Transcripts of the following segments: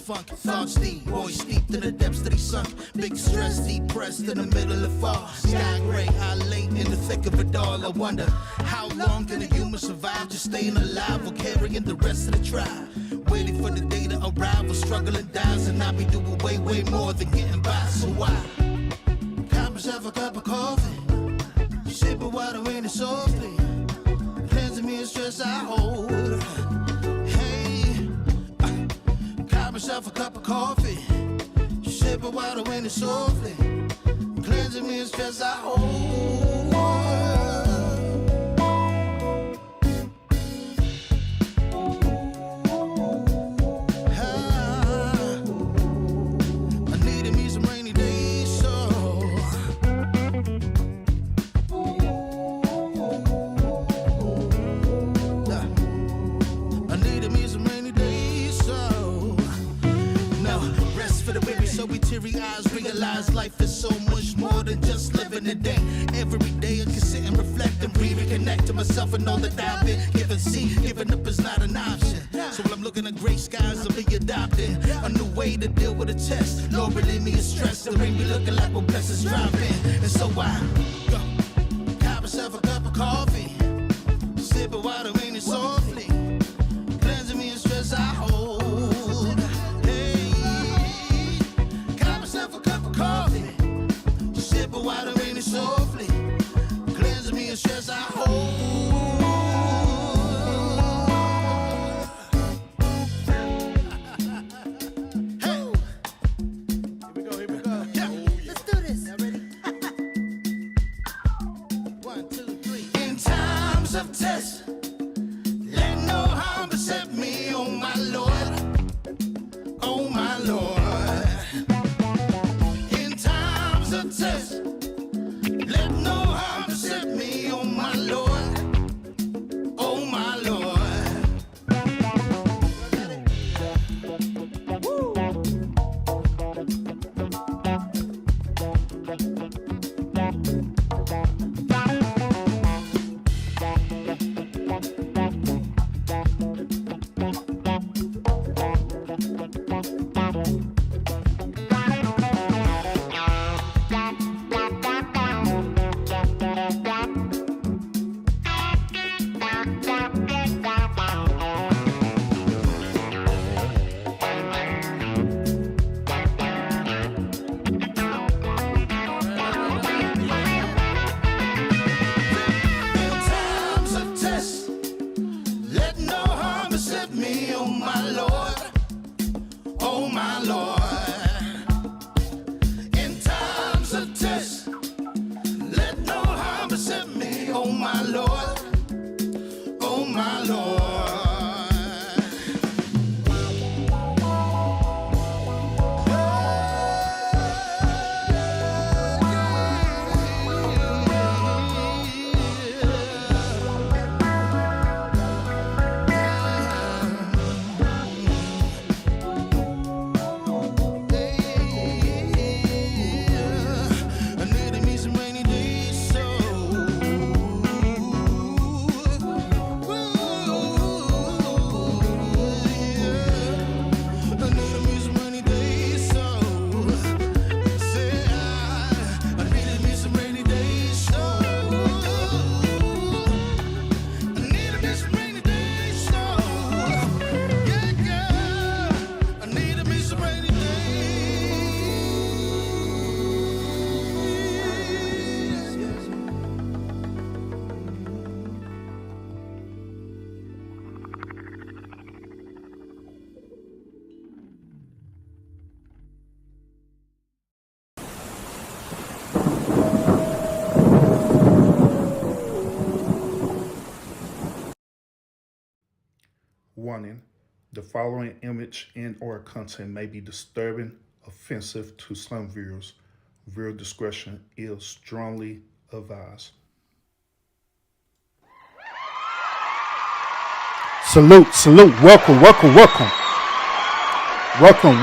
funk. Thoughts deep, boys steeped in the depths that he sunk. Big stress, depressed in the middle of fall. Sky gray, high late in the thick of it all. I wonder, how long can a human survive just staying alive or carrying the rest of the tribe? Waiting for the day to arrive or struggling dies, and I be doing way more than getting by. So why? Cop myself a cup of coffee, sipping water in it softly, cleansing me of stress I hold. Hey, cop myself a cup of coffee, sipping water in it softly, cleansing me of stress I hold. Realize life is so much more than just living a day. Every day I can sit and reflect and reconnect to myself and all that I've been given. See, giving up is not an option. So when I'm looking at gray skies, I'll be adopting a new way to deal with a test. Lord, relieve me of stress and bring me looking like when blessings drop in. And so I cop myself a cup of coffee, sipping water in it softly, cleansing me of stress I hold. Coffee, sipping water in it softly, cleansing me of stress I hold. Hey, here we go. Yeah, let's do this. Y'all ready? 1, 2, 3. In times of test, let no harm beset me, oh my Lord, oh my Lord. Test. Let no harm beset me, oh my Lord, oh my Lord. Warning, the following image and or content may be disturbing, offensive to some viewers. Viewer discretion is strongly advised. Salute, welcome, y'all. Welcome.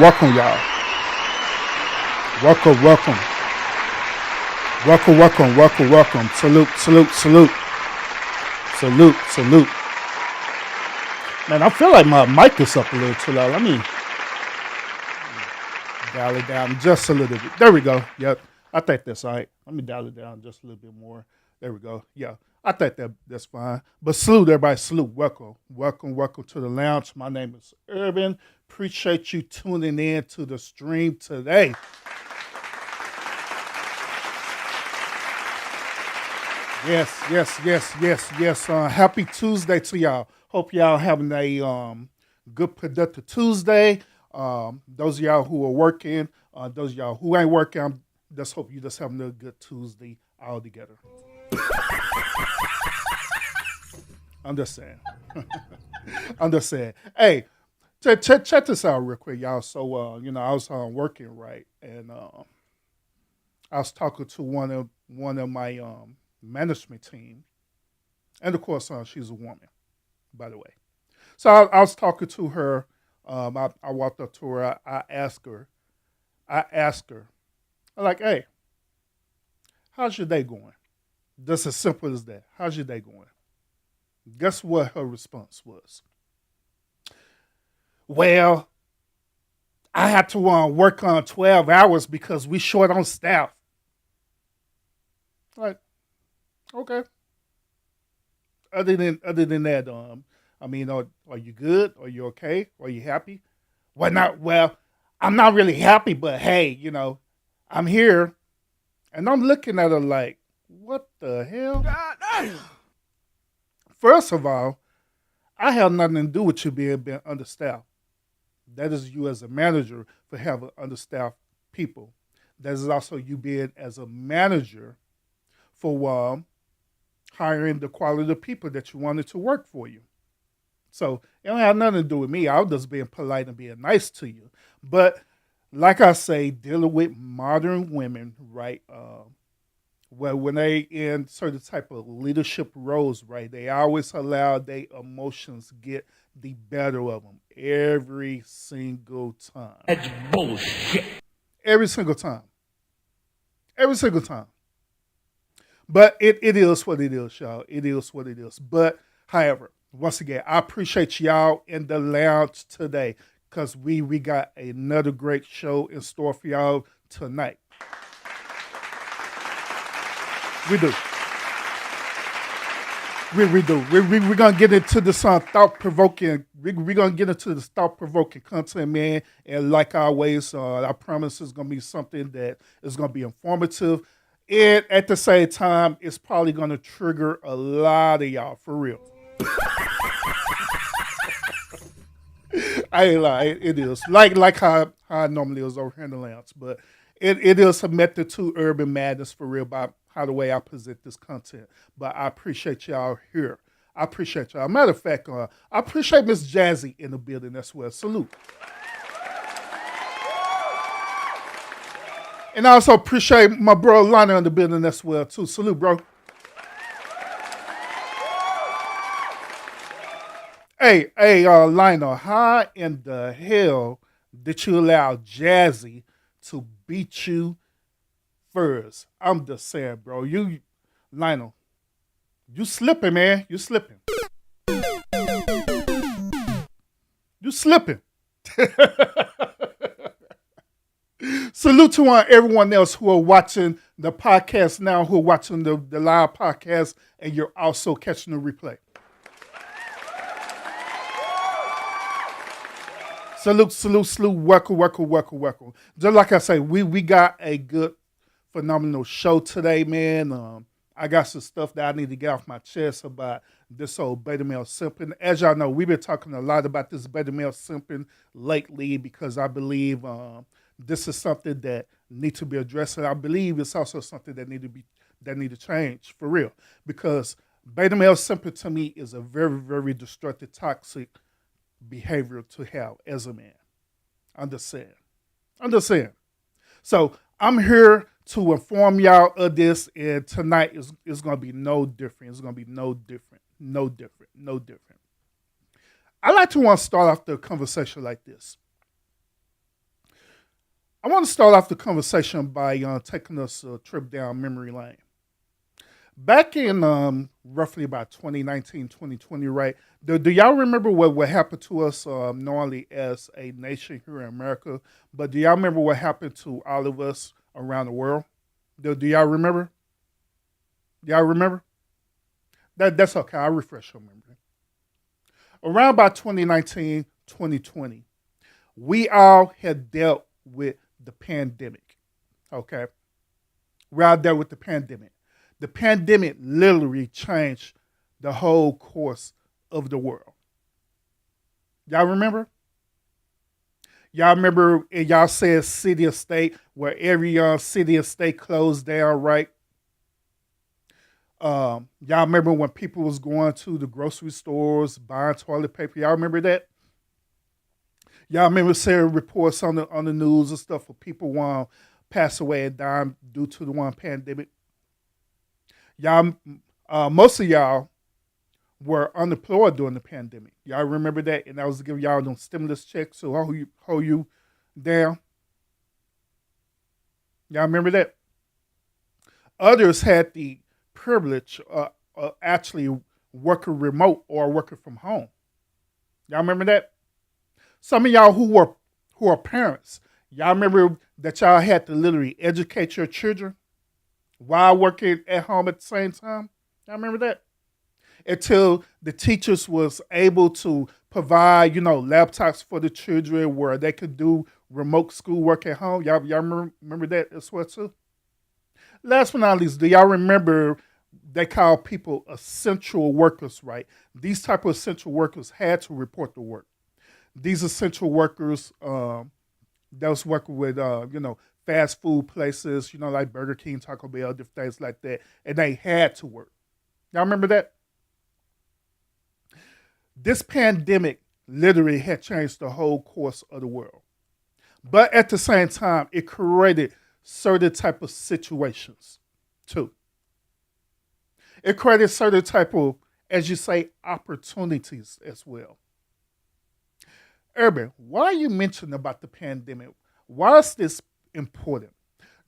Salute. Man, I feel like my mic is up a little too loud. Dial it down just a little bit. There we go. Yep. I think that's all right. Let me dial it down just a little bit more. There we go. Yeah. I think that's fine. But salute, everybody. Salute. Welcome. Welcome to the lounge. My name is Urban. Appreciate you tuning in to the stream today. Yes. Happy Tuesday to y'all. Hope y'all having a good, productive Tuesday. Those of y'all who are working, those of y'all who ain't working, I just hope you just having a good Tuesday all together. I'm just saying. I'm just saying. Hey, check this out real quick, y'all. So, I was working, right, and I was talking to one of my management team, and of course, she's a woman, by the way. So I was talking to her. I walked up to her. I asked her. I'm like, hey, how's your day going? Just as simple as that. How's your day going? Guess what her response was? Well, I had to work on 12 hours because we short on staff. Like, okay. Other than that, are you good? Are you okay? Are you happy? Well, I'm not really happy, but hey, I'm here. And I'm looking at her like, what the hell? God damn. First of all, I have nothing to do with you being understaffed. That is you as a manager for having understaffed people. That is also you being as a manager for hiring the quality of people that you wanted to work for you. So it don't have nothing to do with me. I was just being polite and being nice to you. But like I say, dealing with modern women, right? Well, when they in certain type of leadership roles, right, they always allow their emotions get the better of them every single time. That's bullshit. Every single time. But it is what it is, y'all. It is what it is. But, however, once again, I appreciate y'all in the lounge today because we got another great show in store for y'all tonight. We do. We do. We're going to get into this thought-provoking. We're going to get into this thought-provoking content, man. And like always, I promise it's going to be something that is going to be informative. And at the same time, it's probably going to trigger a lot of y'all, for real. I ain't lie, it is. Like how I normally is over here in the lounge. But it is a method to urban madness, for real, by how the way I present this content. But I appreciate y'all here. I appreciate y'all. Matter of fact, I appreciate Miss Jazzy in the building as well. Salute. And I also appreciate my bro Lionel in the building as well, too. Salute, bro. Hey, Lionel, how in the hell did you allow Jazzy to beat you first? I'm just saying, bro. Lionel, you slipping, man. You slipping. You slipping. Salute to everyone else who are watching the podcast now, who are watching the live podcast, and you're also catching the replay. Salute. Welcome. Just like I say, we got a good, phenomenal show today, man. I got some stuff that I need to get off my chest about this old beta male simping. As y'all know, we've been talking a lot about this beta male simping lately because I believe this is something that needs to be addressed, and I believe it's also something that need to change for real. Because beta male simping to me is a very, very destructive, toxic behavior to have as a man. I'm just saying. So I'm here to inform y'all of this, and tonight is going to be no different. It's going to be no different. I like to want to start off the conversation like this. I want to start off the conversation by taking us a trip down memory lane. Back in roughly about 2019, 2020, right? Do y'all remember what happened to us not only as a nation here in America, but do y'all remember what happened to all of us around the world? Do y'all remember? Y'all remember? That's okay. I'll refresh your memory. Around about 2019, 2020, we all had dealt with the pandemic. Okay. We all dealt with the pandemic. The pandemic literally changed the whole course of the world. Y'all remember? Y'all remember, and y'all said city or state, where every city or state closed down, right? Y'all remember when people was going to the grocery stores buying toilet paper? Y'all remember that? Y'all remember seeing reports on the news and stuff where people want pass away and die due to the one pandemic. Y'all, most of y'all were unemployed during the pandemic. Y'all remember that? And that was to give y'all them stimulus checks to hold you down. Y'all remember that? Others had the privilege of actually working remote or working from home. Y'all remember that? Some of y'all who are parents, y'all remember that y'all had to literally educate your children while working at home at the same time? Y'all remember that? Until the teachers was able to provide, laptops for the children where they could do remote schoolwork at home. Y'all remember that as well too? Last but not least, do y'all remember they call people essential workers, right? These type of essential workers had to report to work. These essential workers that was working with, fast food places, like Burger King, Taco Bell, different things like that, and they had to work. Y'all remember that? This pandemic literally had changed the whole course of the world. But at the same time, it created certain type of situations too. It created certain type of, as you say, opportunities as well. Urban, why are you mentioning about the pandemic? Why is this important?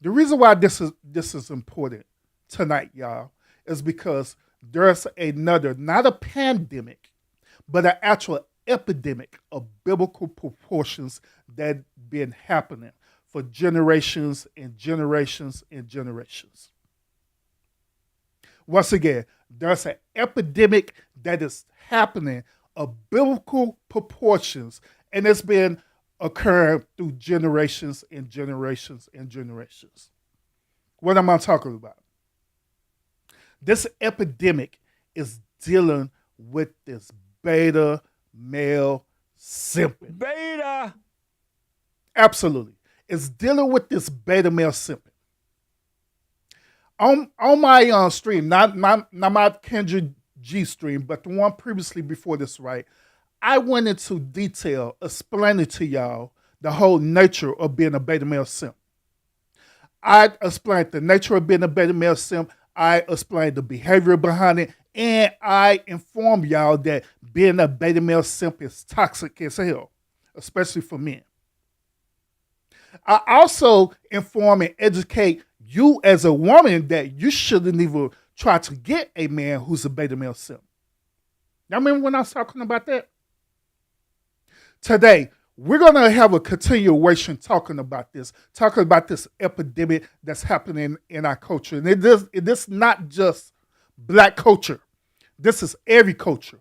The reason why this is important tonight, y'all, is because there's another, not a pandemic, but an actual epidemic of biblical proportions that been happening for generations and generations and generations. Once again, there's an epidemic that is happening of biblical proportions, and it's been occurring through generations and generations and generations. What am I talking about? This epidemic is dealing with this beta male simping. Beta! Absolutely. It's dealing with this beta male simping. On my stream, not my Kendra G stream, but the one previously before this, right? I went into detail explaining to y'all the whole nature of being a beta male simp. I explained the nature of being a beta male simp. I explained the behavior behind it, and I informed y'all that being a beta male simp is toxic as hell, especially for men. I also inform and educate you as a woman that you shouldn't even try to get a man who's a beta male simp. Y'all remember when I was talking about that? Today, we're going to have a continuation talking about this epidemic that's happening in our culture. And it is not just black culture. This is every culture.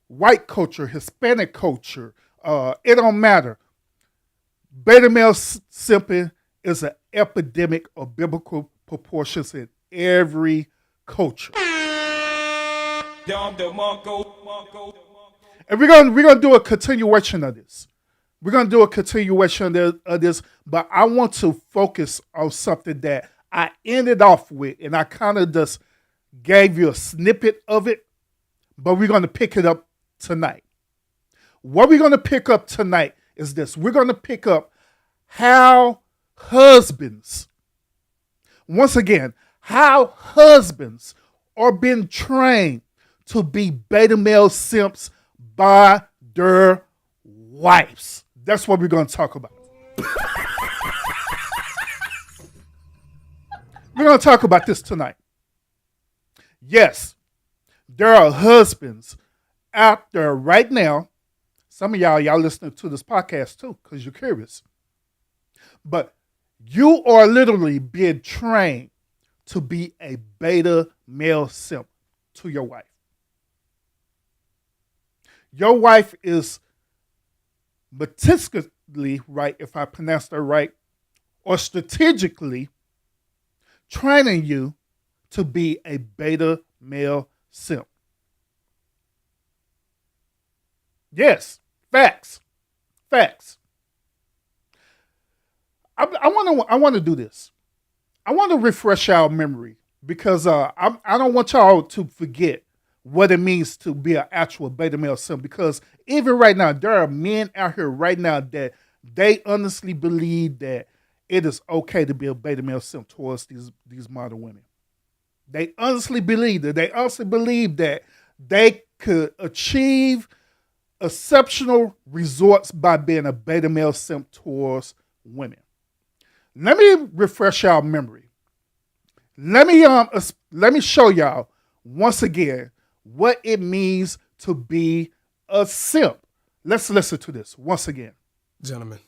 White culture, Hispanic culture, it don't matter. Beta male simping is an epidemic of biblical proportions in every culture. And we're gonna do a continuation of this. We're gonna do a continuation of this, but I want to focus on something that I ended off with, and I kind of just gave you a snippet of it, but we're gonna pick it up tonight. What we're gonna pick up tonight is this. We're gonna pick up how husbands, once again, how husbands are being trained to be beta male simps by their wives. That's what we're going to talk about. We're going to talk about this tonight. Yes, there are husbands out there right now. Some of y'all listening to this podcast too, because you're curious. But you are literally being trained to be a beta male simp to your wife. Your wife is meticulously, right, if I pronounced that right, or strategically training you to be a beta male simp. Yes, facts. Facts. I want to do this. I want to refresh our memory because I don't want y'all to forget what it means to be an actual beta male simp. Because even right now, there are men out here right now that they honestly believe that it is okay to be a beta male simp towards these modern women. They honestly believe that. They honestly believe that they could achieve exceptional results by being a beta male simp towards women. Let me refresh y'all memory. Let me show y'all once again what it means to be a simp. Let's listen to this once again. Gentlemen,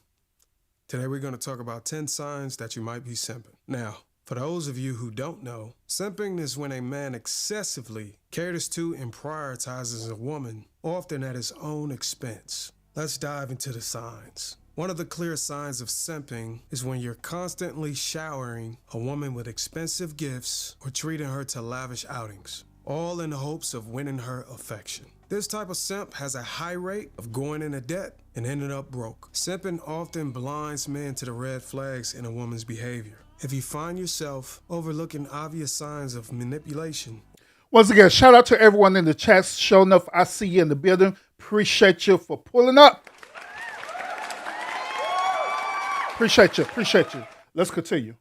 today we're going to talk about 10 signs that you might be simping. Now, for those of you who don't know, simping is when a man excessively caters to and prioritizes a woman, often at his own expense. Let's dive into the signs. One of the clear signs of simping is when you're constantly showering a woman with expensive gifts or treating her to lavish outings, all in the hopes of winning her affection. This type of simp has a high rate of going into debt and ending up broke. Simping often blinds men to the red flags in a woman's behavior. If you find yourself overlooking obvious signs of manipulation. Once again, shout out to everyone in the chat. Sure enough, I see you in the building. Appreciate you for pulling up. Appreciate you. Let's continue.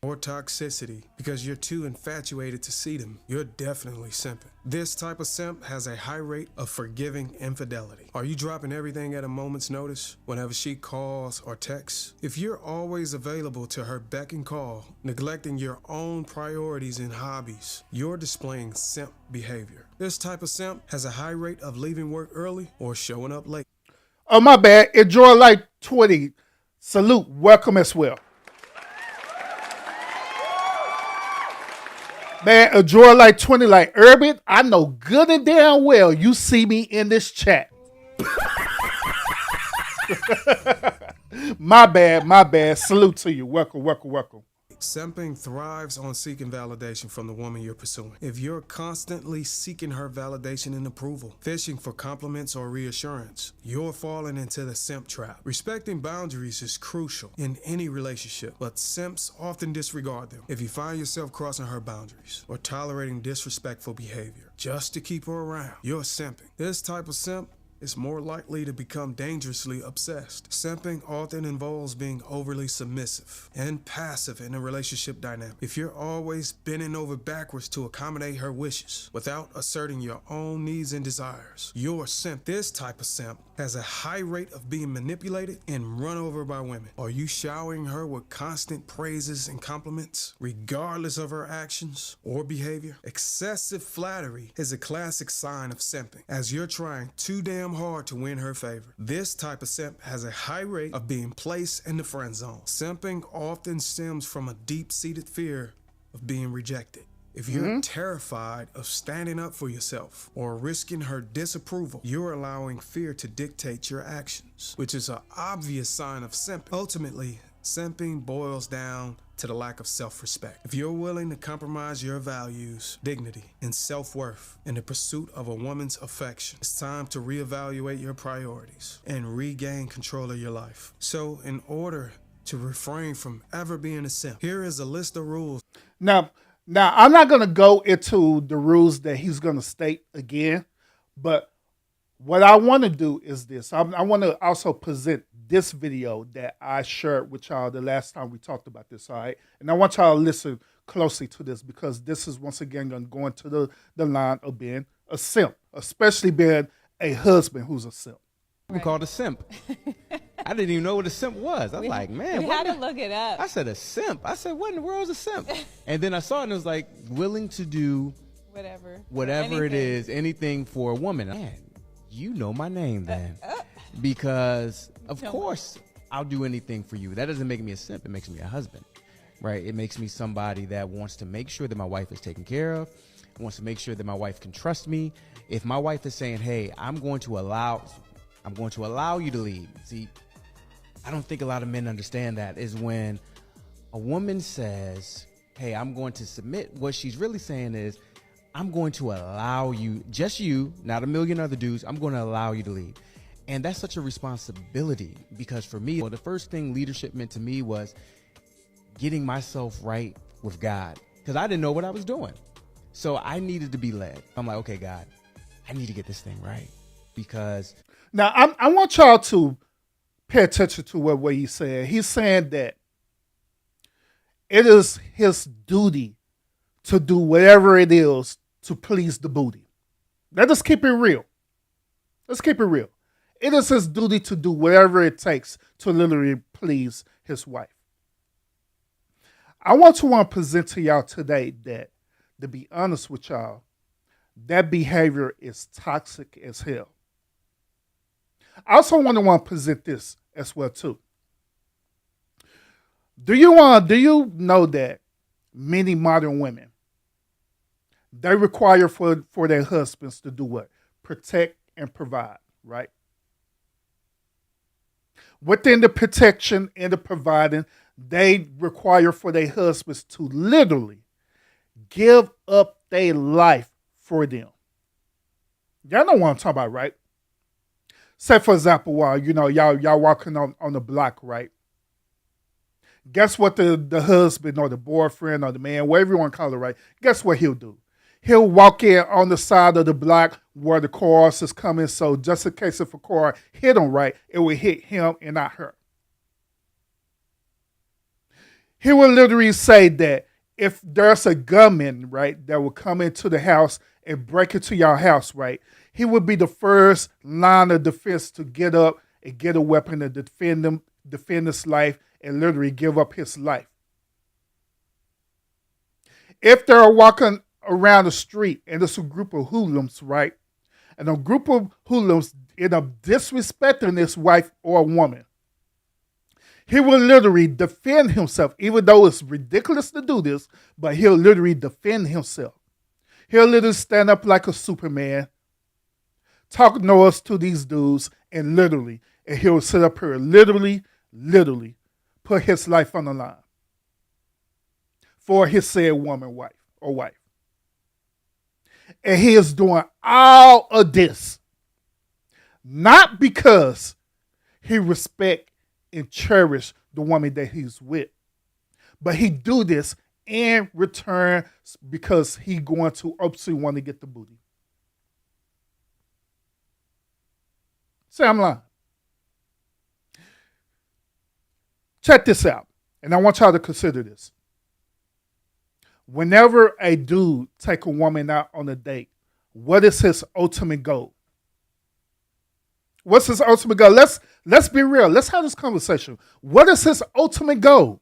Or toxicity because you're too infatuated to see them. You're definitely simping. This type of simp has a high rate of forgiving infidelity. Are you dropping everything at a moment's notice whenever she calls or texts? If you're always available to her beck and call, neglecting your own priorities and hobbies, you're displaying simp behavior. This type of simp has a high rate of leaving work early or showing up late. Oh, my bad. Enjoy Life 20. Salute. Welcome as well. Man, enjoy like 20 like Urban. I know good and damn well you see me in this chat. My bad. Salute to you. Welcome. Simping thrives on seeking validation from the woman you're pursuing. If you're constantly seeking her validation and approval, fishing for compliments or reassurance, you're falling into the simp trap. Respecting boundaries is crucial in any relationship, but simps often disregard them. If you find yourself crossing her boundaries or tolerating disrespectful behavior just to keep her around, you're simping. This type of simp is more likely to become dangerously obsessed. Simping often involves being overly submissive and passive in a relationship dynamic. If you're always bending over backwards to accommodate her wishes without asserting your own needs and desires, you're a simp. This type of simp has a high rate of being manipulated and run over by women. Are you showering her with constant praises and compliments, regardless of her actions or behavior? Excessive flattery is a classic sign of simping, as you're trying too damn hard to win her favor. This type of simp has a high rate of being placed in the friend zone. Simping often stems from a deep-seated fear of being rejected. If you're terrified of standing up for yourself or risking her disapproval, you're allowing fear to dictate your actions, which is an obvious sign of simping. Ultimately, simping boils down to the lack of self-respect. If you're willing to compromise your values, dignity, and self-worth in the pursuit of a woman's affection, it's time to reevaluate your priorities and regain control of your life. So, in order to refrain from ever being a simp, here is a list of rules. Now, I'm not going to go into the rules that he's going to state again, but what I want to do is this. I want to also present this video that I shared with y'all the last time we talked about this, all right? And I want y'all to listen closely to this because this is once again going to go into the line of being a simp, especially being a husband who's a simp. We called a simp. I didn't even know what a simp was. I was like, man. We had to look it up. I said, a simp? I said, what in the world is a simp? And then I saw it and it was like, willing to do whatever it is, anything for a woman. Man, you know my name then. Because, of course, I'll do anything for you. That doesn't make me a simp. It makes me a husband, right? It makes me somebody that wants to make sure that my wife is taken care of, wants to make sure that my wife can trust me. If my wife is saying, hey, I'm going to allow you to lead. See, I don't think a lot of men understand that, is when a woman says, hey, I'm going to submit, what she's really saying is, I'm going to allow you, just you, not a million other dudes, I'm going to allow you to lead. And that's such a responsibility, because for me, the first thing leadership meant to me was getting myself right with God, because I didn't know what I was doing. So I needed to be led. I'm like, okay, God, I need to get this thing right, because. Now, I want y'all to pay attention to what he's saying. He's saying that it is his duty to do whatever it is to please the booty. Let us keep it real. Let's keep it real. It is his duty to do whatever it takes to literally please his wife. I want to present to y'all today that, to be honest with y'all, that behavior is toxic as hell. I also want to present this as well too. Do you know that many modern women, they require for their husbands to do what? Protect and provide, right? Within the protection and the providing, they require for their husbands to literally give up their life for them. Y'all know what I'm talking about, right? Say, for example, while y'all walking on the block, right? Guess what the husband or the boyfriend or the man, whatever you want to call it, right? Guess what he'll do? He'll walk in on the side of the block where the cars is coming, so just in case if a car hit him, right, it will hit him and not her. He will literally say that if there's a gunman, right, that will come into the house and break into your house, right, he would be the first line of defense to get up and get a weapon to defend his life and literally give up his life. If they're walking around the street and there's a group of hoodlums, right, and a group of hoodlums end up disrespecting his wife or woman, he will literally defend himself, even though it's ridiculous to do this, but he'll literally defend himself. He'll literally stand up like a Superman, talk noise to these dudes, and he'll sit up here, literally put his life on the line for his said woman, wife. And he is doing all of this not because he respect and cherish the woman that he's with, but he do this in return because he going to obviously want to get the booty. Say I'm lying. Check this out, and I want y'all to consider this. Whenever a dude take a woman out on a date, what is his ultimate goal? What's his ultimate goal? Let's be real. Let's have this conversation. What is his ultimate goal?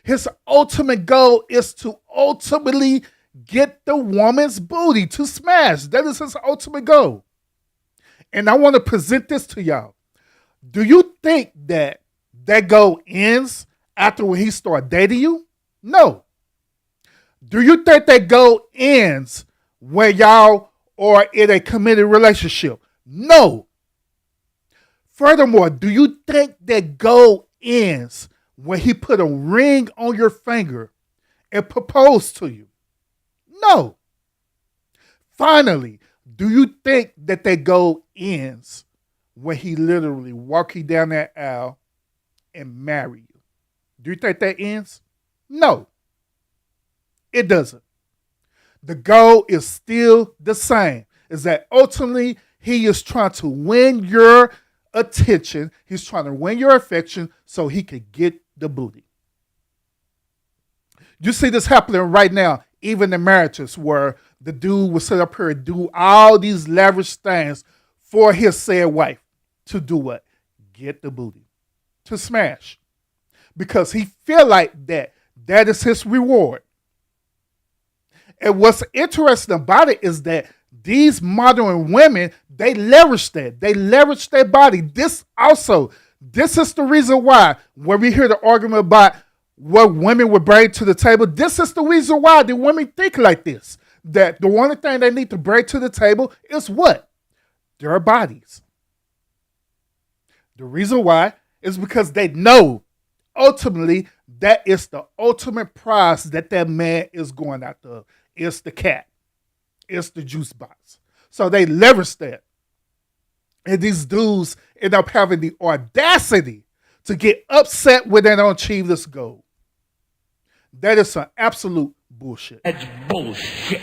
His ultimate goal is to ultimately get the woman's booty to smash. That is his ultimate goal. And I want to present this to y'all. Do you think that goal ends after when he start dating you? No. Do you think that goal ends when y'all are in a committed relationship? No. Furthermore, do you think that goal ends when he put a ring on your finger and proposed to you? No. Finally, do you think that goal ends when he literally walk you down that aisle and marry you? Do you think that ends? No. It doesn't. The goal is still the same. Is that ultimately he is trying to win your attention. He's trying to win your affection so he could get the booty. You see this happening right now, even in marriages where the dude will sit up here and do all these lavish things for his said wife to do what? Get the booty. To smash. Because he feel like that is his reward. And what's interesting about it is that these modern women, they leverage that. They leverage their body. This is the reason why when we hear the argument about what women would bring to the table, this is the reason why the women think like this. That the only thing they need to bring to the table is what? Their bodies. The reason why is because they know ultimately that is the ultimate prize that man is going after. It's the cat. It's the juice box. So they leverage that. And these dudes end up having the audacity to get upset when they don't achieve this goal. That is some absolute bullshit. That's bullshit.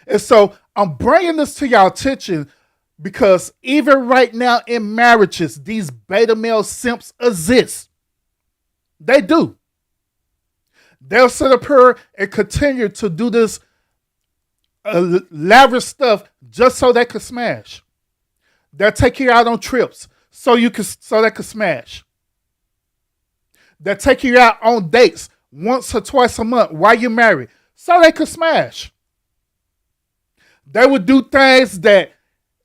And so I'm bringing this to y'all attention because even right now in marriages, these beta male simps exist. They do. They'll sit up here and continue to do this lavish stuff just so they can smash. They'll take you out on trips so they can smash. They'll take you out on dates once or twice a month while you're married so they can smash. They would do things that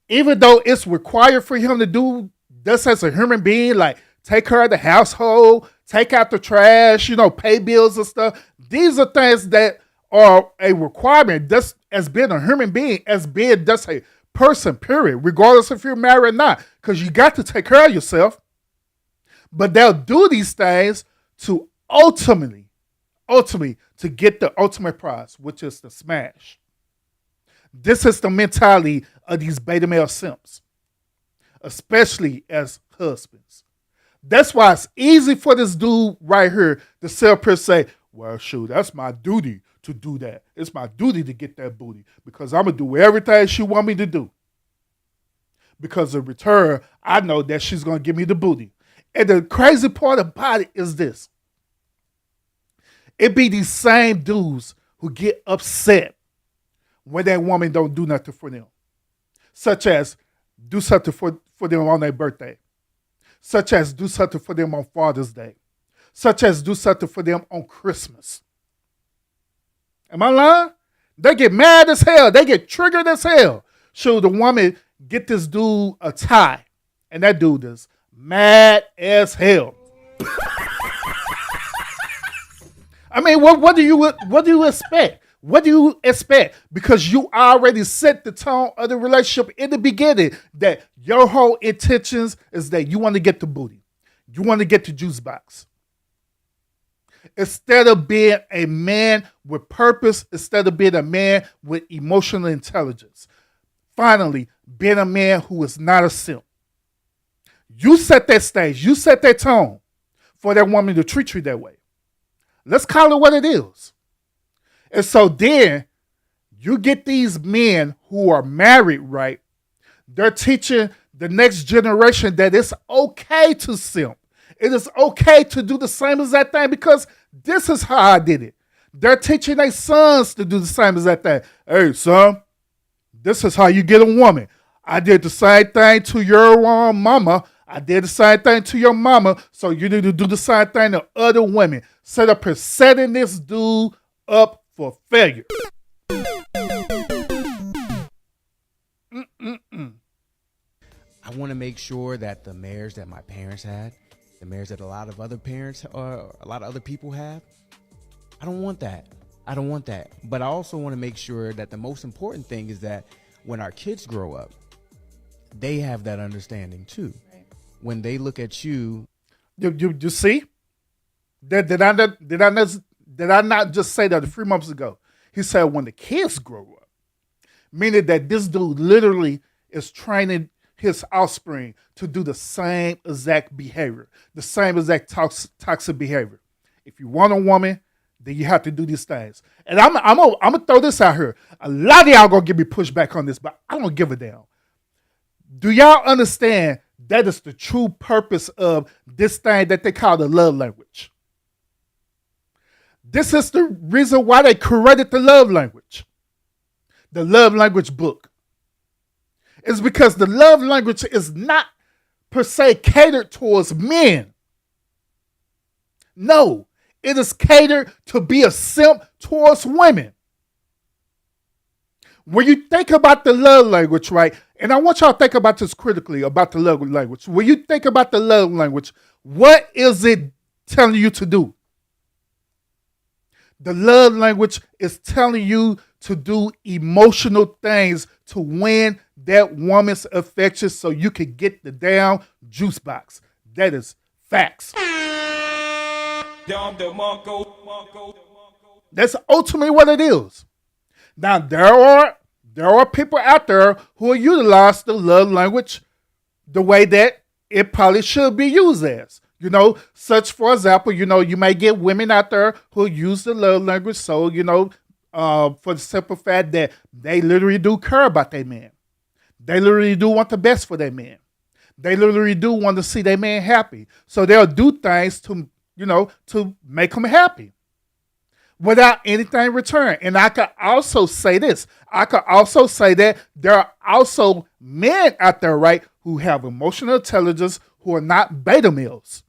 even though it's required for him to do this as a human being, like take care of the household, take out the trash, pay bills and stuff. These are things that are a requirement just as being a human being, as being just a person, period, regardless if you're married or not, because you got to take care of yourself. But they'll do these things to ultimately to get the ultimate prize, which is the smash. This is the mentality of these beta male simps, especially as husbands. That's why it's easy for this dude right here to sit up here and say, well, shoot, that's my duty to do that. It's my duty to get that booty because I'm going to do everything she want me to do. Because in return, I know that she's going to give me the booty. And the crazy part about it is this. It be these same dudes who get upset when that woman don't do nothing for them. Such as do something for them on their birthday. Such as do something for them on Father's Day. Such as do something for them on Christmas. Am I lying? They get mad as hell. They get triggered as hell. So the woman get this dude a tie. And that dude is mad as hell. I mean, what do you expect? What do you expect? Because you already set the tone of the relationship in the beginning that your whole intentions is that you want to get the booty. You want to get the juice box. Instead of being a man with purpose, instead of being a man with emotional intelligence. Finally, being a man who is not a simp. You set that stage. You set that tone for that woman to treat you that way. Let's call it what it is. And so then you get these men who are married, right? They're teaching the next generation that it's okay to simp. It is okay to do the same as that thing because this is how I did it. They're teaching their sons to do the same as that thing. Hey, son, this is how you get a woman. I did the same thing to your mama. I did the same thing to your mama. So you need to do the same thing to other women. Set up here, setting this dude up for failure. I want to make sure that the marriage that my parents had, the marriage that a lot of other parents or a lot of other people have, I don't want that. I don't want that. But I also want to make sure that the most important thing is that when our kids grow up, they have that understanding too. Right. When they look at you, you see, did I not just say that 3 months ago? He said when the kids grow up, meaning that this dude literally is training his offspring to do the same exact behavior, the same exact toxic behavior. If you want a woman, then you have to do these things. And I'm gonna throw this out here. A lot of y'all gonna give me pushback on this, but I don't give a damn. Do y'all understand that is the true purpose of this thing that they call the love language? This is the reason why they created the love language. The love language book. It's because the love language is not per se catered towards men. No, It is catered to be a simp towards women. When you think about the love language, right? And I want y'all to think about this critically about the love language. When you think about the love language, what is it telling you to do? The love language is telling you to do emotional things to win that woman's affection so you can get the damn juice box. That is facts. That's ultimately what it is. Now, there are people out there who will utilize the love language the way that it probably should be used as. Such, for example, you may get women out there who use the love language so, for the simple fact that they literally do care about their man. They literally do want the best for their man. They literally do want to see their man happy. So they'll do things to make them happy without anything in return. And I could also say this. I could also say that there are also men out there, right, who have emotional intelligence who are not beta males.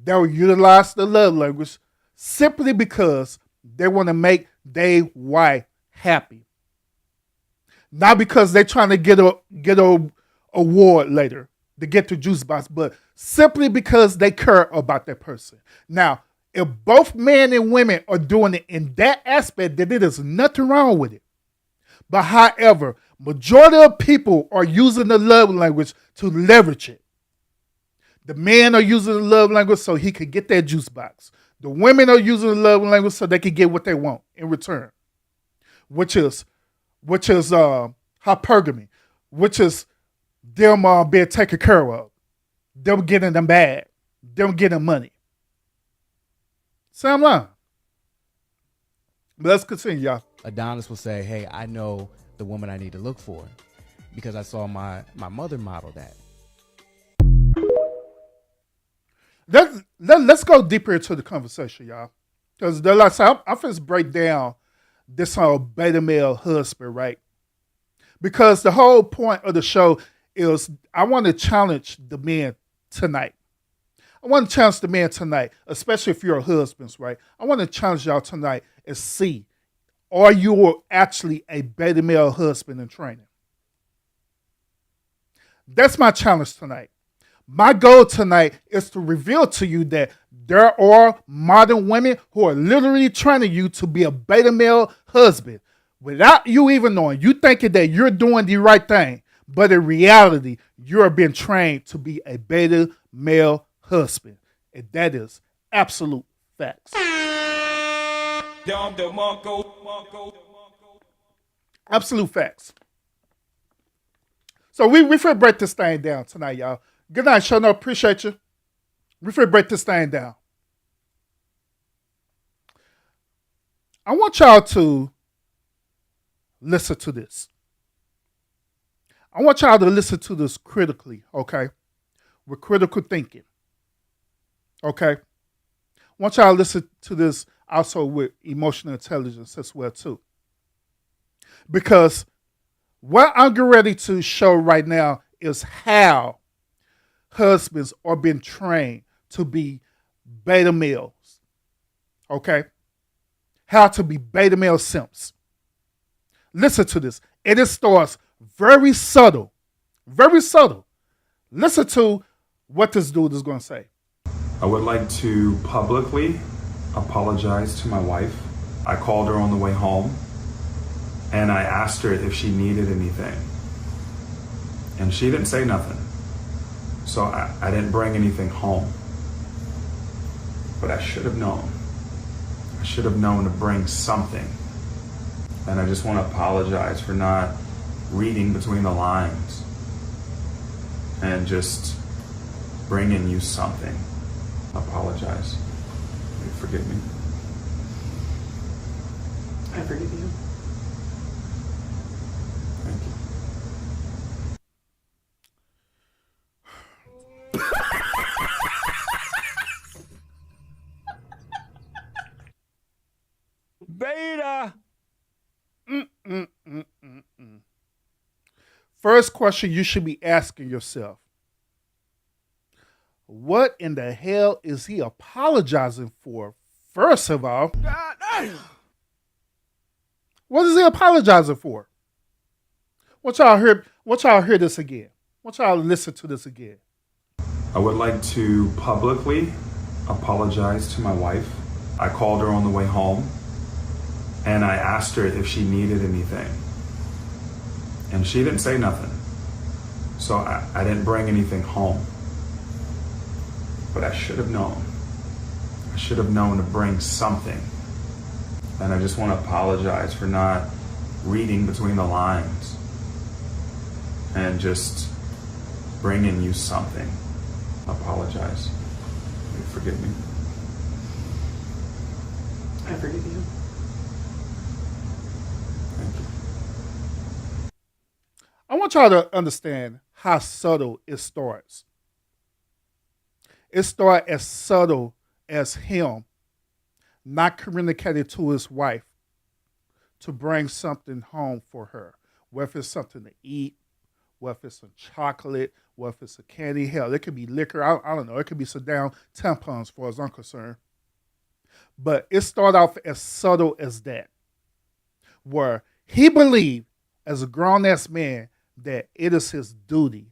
They'll utilize the love language simply because they want to make their wife happy. Not because they're trying to get a award later to get the juice box, but simply because they care about that person. Now, if both men and women are doing it in that aspect, then there is nothing wrong with it. But however, majority of people are using the love language to leverage it. The men are using the love language so he could get that juice box. The women are using the love language so they can get what they want in return, which is hypergamy, which is them being taken care of, them getting them bad, them getting money. Sam lying. But let's continue, y'all. Adonis will say, hey, I know the woman I need to look for because I saw my mother model that. Let's go deeper into the conversation, y'all. Because I'm finna break down this whole beta male husband, right? Because the whole point of the show is I want to challenge the men tonight. I want to challenge the men tonight, especially if you're husbands, right? I want to challenge y'all tonight and see, are you actually a beta male husband in training? That's my challenge tonight. My goal tonight is to reveal to you that there are modern women who are literally training you to be a beta male husband without you even knowing. You thinking that you're doing the right thing, but in reality, you're being trained to be a beta male husband. And that is absolute facts. Absolute facts. So we finna break this thing down tonight, y'all. Good night, show. No, appreciate you. We finna break this thing down. I want y'all to listen to this. I want y'all to listen to this critically, okay? With critical thinking. Okay? I want y'all to listen to this also with emotional intelligence as well, too. Because what I'm getting ready to show right now is how husbands are being trained to be beta males. Okay? How to be beta male simps. Listen to this. And it starts very subtle. Very subtle. Listen to what this dude is going to say. I would like to publicly apologize to my wife. I called her on the way home and I asked her if she needed anything. And she didn't say nothing. So I didn't bring anything home. But I should have known. I should have known to bring something. And I just want to apologize for not reading between the lines and just bringing you something. I apologize. Will you forgive me? I forgive you. Thank you. Beta! First question you should be asking yourself. What in the hell is he apologizing for First of all, what is he apologizing for? Want y'all hear this again? Want y'all listen to this again? I would like to publicly apologize to my wife. I called her on the way home and I asked her if she needed anything. And she didn't say nothing. So I didn't bring anything home. But I should have known. I should have known to bring something. And I just want to apologize for not reading between the lines and just bringing you something. I apologize. You forgive me. I forgive you. Thank you. I want y'all to understand how subtle it starts. It starts as subtle as him not communicating to his wife to bring something home for her, whether it's something to eat, whether it's some chocolate, whether it's a candy, hell, it could be liquor, I don't know, it could be some down tampons as far as I'm concerned. But it started off as subtle as that, where he believed as a grown-ass man that it is his duty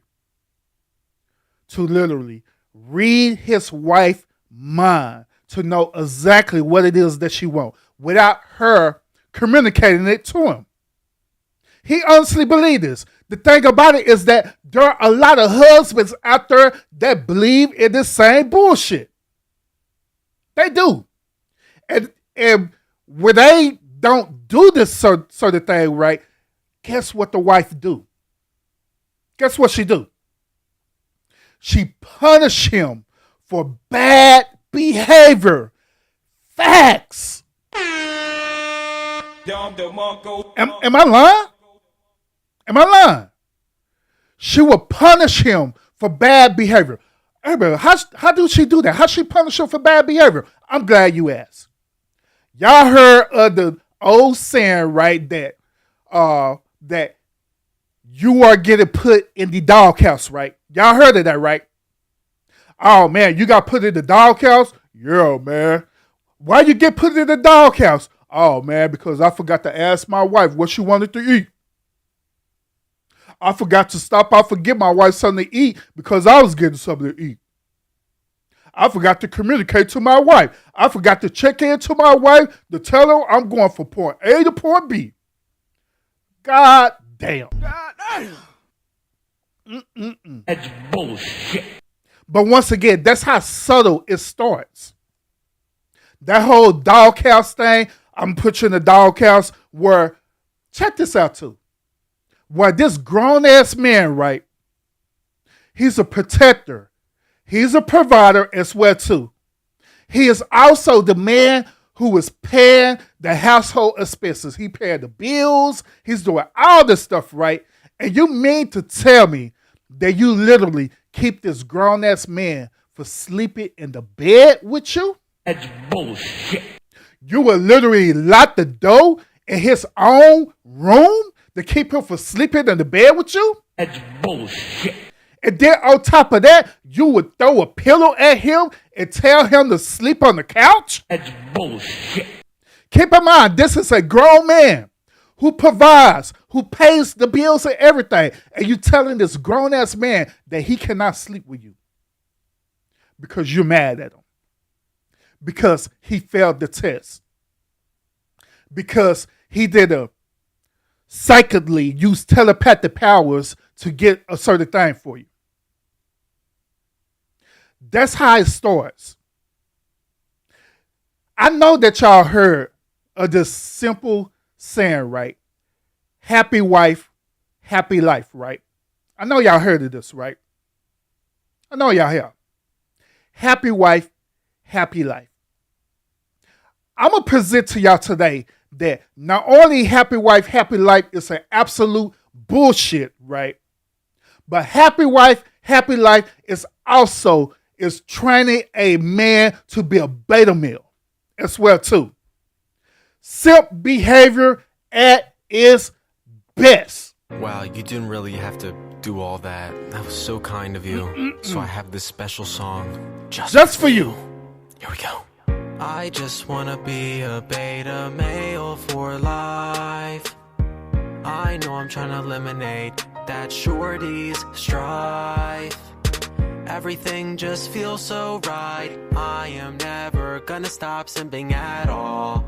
to literally read his wife's mind to know exactly what it is that she wants without her communicating it to him. He honestly believed this. The thing about it is that there are a lot of husbands out there that believe in this same bullshit. They do. And when they don't do this sort of thing right, guess what the wife do? Guess what she do? She punish him for bad behavior. Facts. Am I lying? Am I lying? She will punish him for bad behavior. Everybody, how do she do that? How she punish him for bad behavior? I'm glad you asked. Y'all heard of the old saying, right, that you are getting put in the doghouse, right? Y'all heard of that, right? Oh, man, you got put in the doghouse? Yeah, man. Why you get put in the doghouse? Oh, man, because I forgot to ask my wife what she wanted to eat. I forgot to stop off and get my wife something to eat because I was getting something to eat. I forgot to communicate to my wife. I forgot to check in to my wife to tell her I'm going from point A to point B. God damn. That's bullshit. But once again, that's how subtle it starts. That whole doghouse thing, I'm putting in the doghouse where, check this out too, where this grown-ass man, right, he's a protector. He's a provider as well too. He is also the man who is paying the household expenses. He paying the bills. He's doing all this stuff, right? And you mean to tell me that you literally keep this grown-ass man for sleeping in the bed with you? That's bullshit. You will literally lock the door in his own room to keep him from sleeping in the bed with you? That's bullshit. And then on top of that, you would throw a pillow at him and tell him to sleep on the couch? That's bullshit. Keep in mind, this is a grown man who provides, who pays the bills and everything. And you telling this grown-ass man that he cannot sleep with you because you're mad at him. Because he failed the test. Because he did a psychically use telepathic powers to get a certain thing for you. That's how it starts. I know that y'all heard of this simple saying, right? Happy wife, happy life, right? I know y'all heard of this, right? I know y'all have. Happy wife, happy life. I'm going to present to y'all today that not only happy wife, happy life is an absolute bullshit, right? But happy wife, happy life is also is training a man to be a beta male as well too. Simp behavior at its best. Wow, you didn't really have to do all that. That was so kind of you. So I have this special song just for you. Here we go. I just wanna be a beta male for life. I know I'm trying to eliminate that shorty's strife. Everything just feels so right. I am never gonna stop simping at all.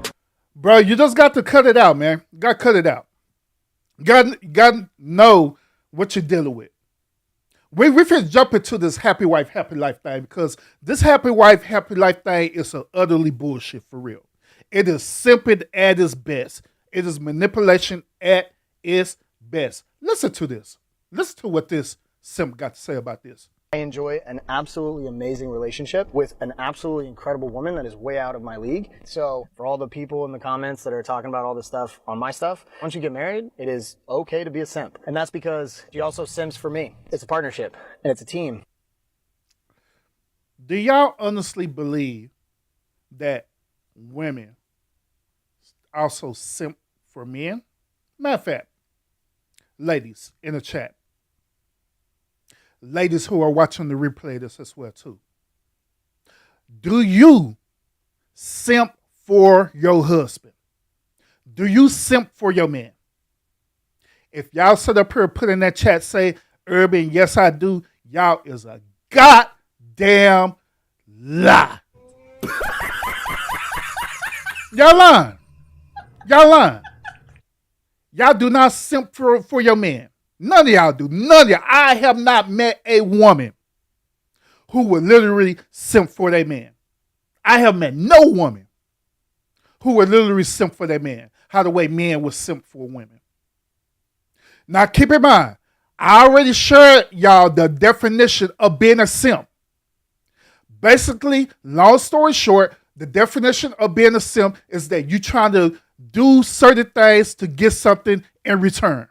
Bro, you just got to cut it out, man. You got to cut it out. You got to know what you're dealing with. We finna jump into this happy wife, happy life thing because this happy wife, happy life thing is a utterly bullshit for real. It is simping at its best. It is manipulation at its best. Listen to this. Listen to what this simp got to say about this. I enjoy an absolutely amazing relationship with an absolutely incredible woman that is way out of my league. So for all the people in the comments that are talking about all this stuff on my stuff, once you get married, it is okay to be a simp. And that's because she also simps for me. It's a partnership and it's a team. Do y'all honestly believe that women also simp for men? Matter of fact, ladies in the chat, ladies who are watching the replay of this as well too. Do you simp for your husband? Do you simp for your man? If y'all sit up here put in that chat say, Urban, yes I do, y'all is a goddamn lie. Y'all lying. Y'all lying. Y'all do not simp for your man. None of y'all do. None of y'all. I have not met a woman who would literally simp for their man. I have met no woman who would literally simp for their man. How the way men would simp for women. Now keep in mind, I already shared y'all the definition of being a simp. Basically, long story short, the definition of being a simp is that you're trying to do certain things to get something in return.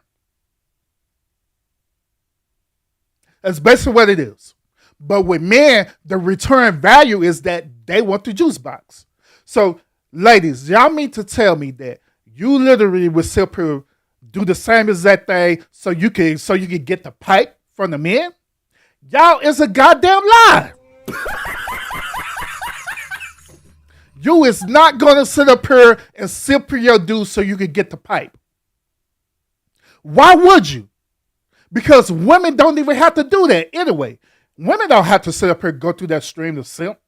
That's basically what it is. But with men, the return value is that they want the juice box. So, ladies, y'all mean to tell me that you literally would sit here do the same exact thing so you can get the pipe from the men? Y'all is a goddamn lie. You is not gonna sit up here and simp for your dude so you can get the pipe. Why would you? Because women don't even have to do that anyway. Women don't have to sit up here and go through that stream of simp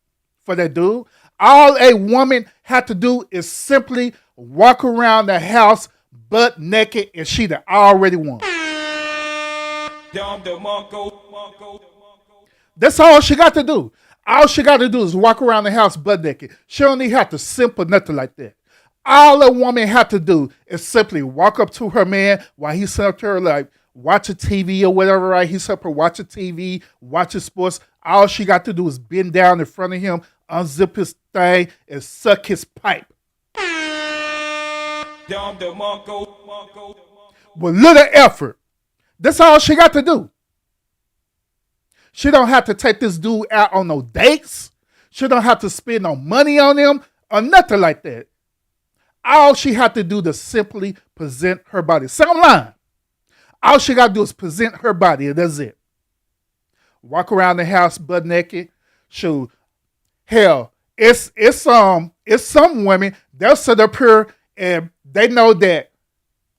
for that dude. All a woman had to do is simply walk around the house butt naked and she'd already won. That's all she got to do. All she got to do is walk around the house butt naked. She don't even have to simp or nothing like that. All a woman had to do is simply walk up to her man while he's up to her like, watching TV or whatever, right? He's up here watching TV, watching sports. All she got to do is bend down in front of him, unzip his thing, and suck his pipe. With little effort. That's all she got to do. She don't have to take this dude out on no dates. She don't have to spend no money on him or nothing like that. All she had to do to simply present her body. So I'm lying. All she got to do is present her body, and that's it. Walk around the house butt naked. Shoot. Hell, it's some women, they'll sit up here and they know that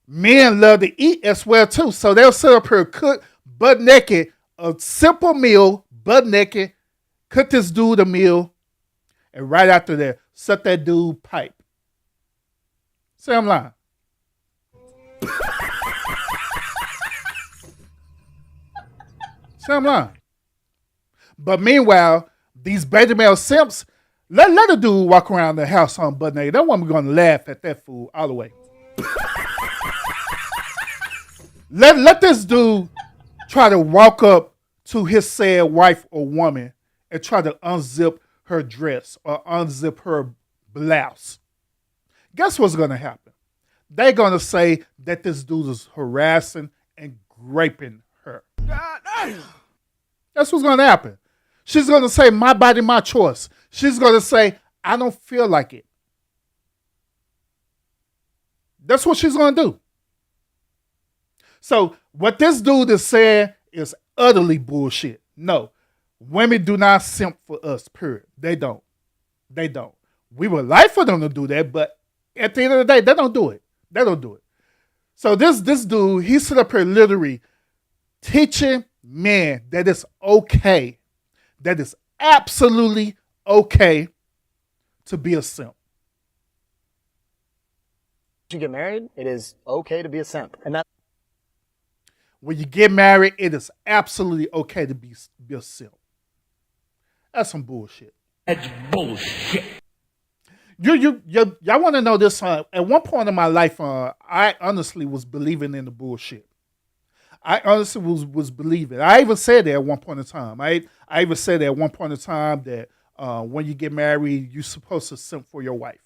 men love to eat as well too. So they'll sit up here, cook butt naked, a simple meal, butt naked, cook this dude a meal, and right after that, suck that dude pipe. Say I'm lying. Say I'm lying. But meanwhile, these beta male simps, let a dude walk around the house on butt naked. That woman gonna laugh at that fool all the way. let this dude try to walk up to his said wife or woman and try to unzip her dress or unzip her blouse. Guess what's gonna happen? They're gonna say that this dude is harassing and raping her. God damn. That's what's gonna happen. She's gonna say, my body, my choice. She's gonna say, I don't feel like it. That's what she's gonna do. So what this dude is saying is utterly bullshit. No, women do not simp for us, period. They don't. We would like for them to do that, but at the end of the day, they don't do it. They don't do it. So this dude, he sit up here literally teaching men that it's okay, that it's absolutely okay to be a simp. You get married, it is okay to be a simp. And that When you get married, it is absolutely okay to be a simp. That's some bullshit. That's bullshit. Y'all want to know this? At one point in my life, I honestly was believing in the bullshit. I honestly was believing. I even said that at one point in time. I even said that at one point in time that when you get married, you're supposed to simp for your wife.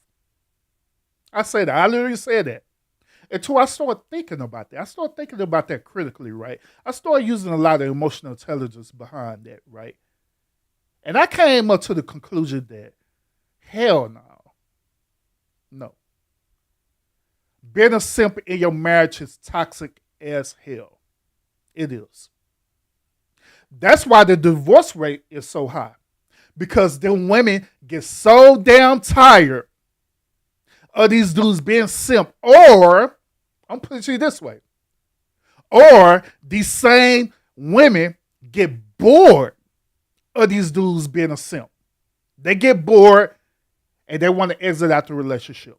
I said that. I literally said that. Until I started thinking about that. I started thinking about that critically, right? I started using a lot of emotional intelligence behind that, right? And I came up to the conclusion that, hell no. No. Being a simp in your marriage is toxic as hell. It is. That's why the divorce rate is so high. Because the women get so damn tired of these dudes being simp. Or, I'm putting it to you this way. Or these same women get bored of these dudes being a simp. They get bored and they want to exit out the relationship.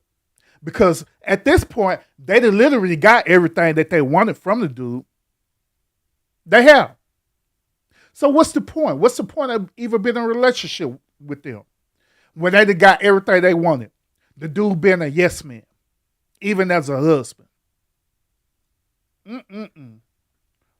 Because at this point, they done literally got everything that they wanted from the dude. They have. So what's the point? What's the point of even being in a relationship with them when they done got everything they wanted? The dude being a yes man, even as a husband.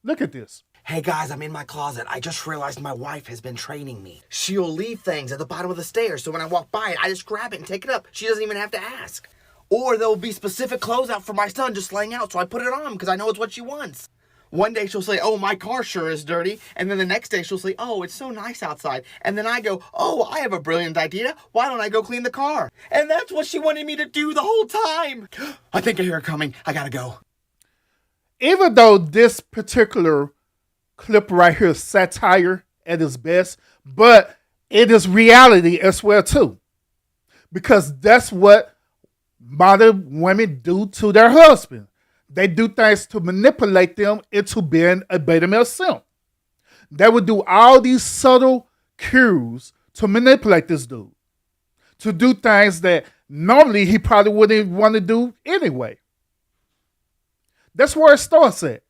Look at this. Hey guys, I'm in my closet. I just realized my wife has been training me. She'll leave things at the bottom of the stairs, so when I walk by it, I just grab it and take it up. She doesn't even have to ask. Or there'll be specific clothes out for my son just laying out, so I put it on because I know it's what she wants. One day she'll say, oh, my car sure is dirty. And then the next day she'll say, oh, it's so nice outside. And then I go, oh, I have a brilliant idea. Why don't I go clean the car? And that's what she wanted me to do the whole time. I think I hear her coming. I gotta go. Even though this particular clip right here is satire at its best, but it is reality as well too. Because that's what modern women do to their husband. They do things to manipulate them into being a beta male simp. They would do all these subtle cues to manipulate this dude. To do things that normally he probably wouldn't want to do anyway. That's where it starts at.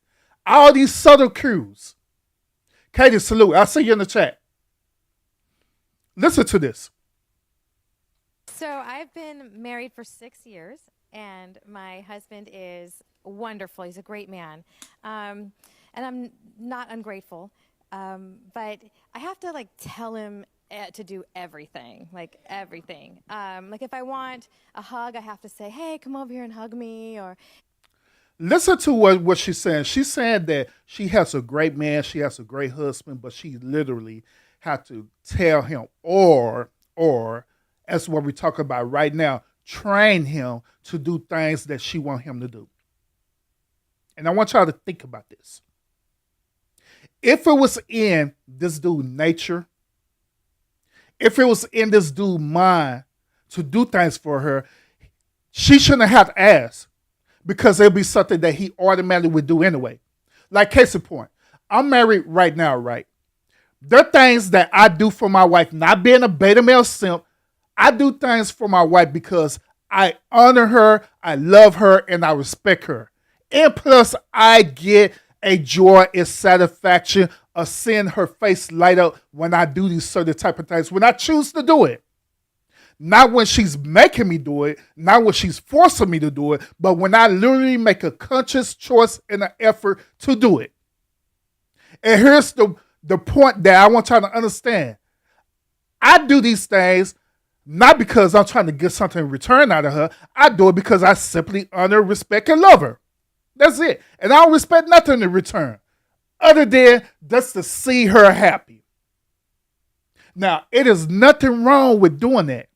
All these subtle cues. Katie, salute. I'll see you in the chat. Listen to this. So I've been married for 6 years, and my husband is wonderful. He's a great man. And I'm not ungrateful. But I have to tell him to do everything, everything. If I want a hug, I have to say, hey, come over here and hug me. Or listen to what she's saying. She's saying that she has a great man, she has a great husband, but she literally had to tell him or that's what we're talking about right now, train him to do things that she wants him to do. And I want y'all to think about this. If it was in this dude's nature, if it was in this dude's mind to do things for her, she shouldn't have to ask because it'll be something that he automatically would do anyway. Like case in point, I'm married right now, right? There are things that I do for my wife, not being a beta male simp. I do things for my wife because I honor her, I love her, and I respect her. And plus, I get a joy and satisfaction of seeing her face light up when I do these certain type of things, when I choose to do it. Not when she's making me do it, not when she's forcing me to do it, but when I literally make a conscious choice and an effort to do it. And here's the point that I want y'all to understand. I do these things not because I'm trying to get something in return out of her. I do it because I simply honor, respect, and love her. That's it. And I don't respect nothing in return other than just to see her happy. Now, it is nothing wrong with doing that.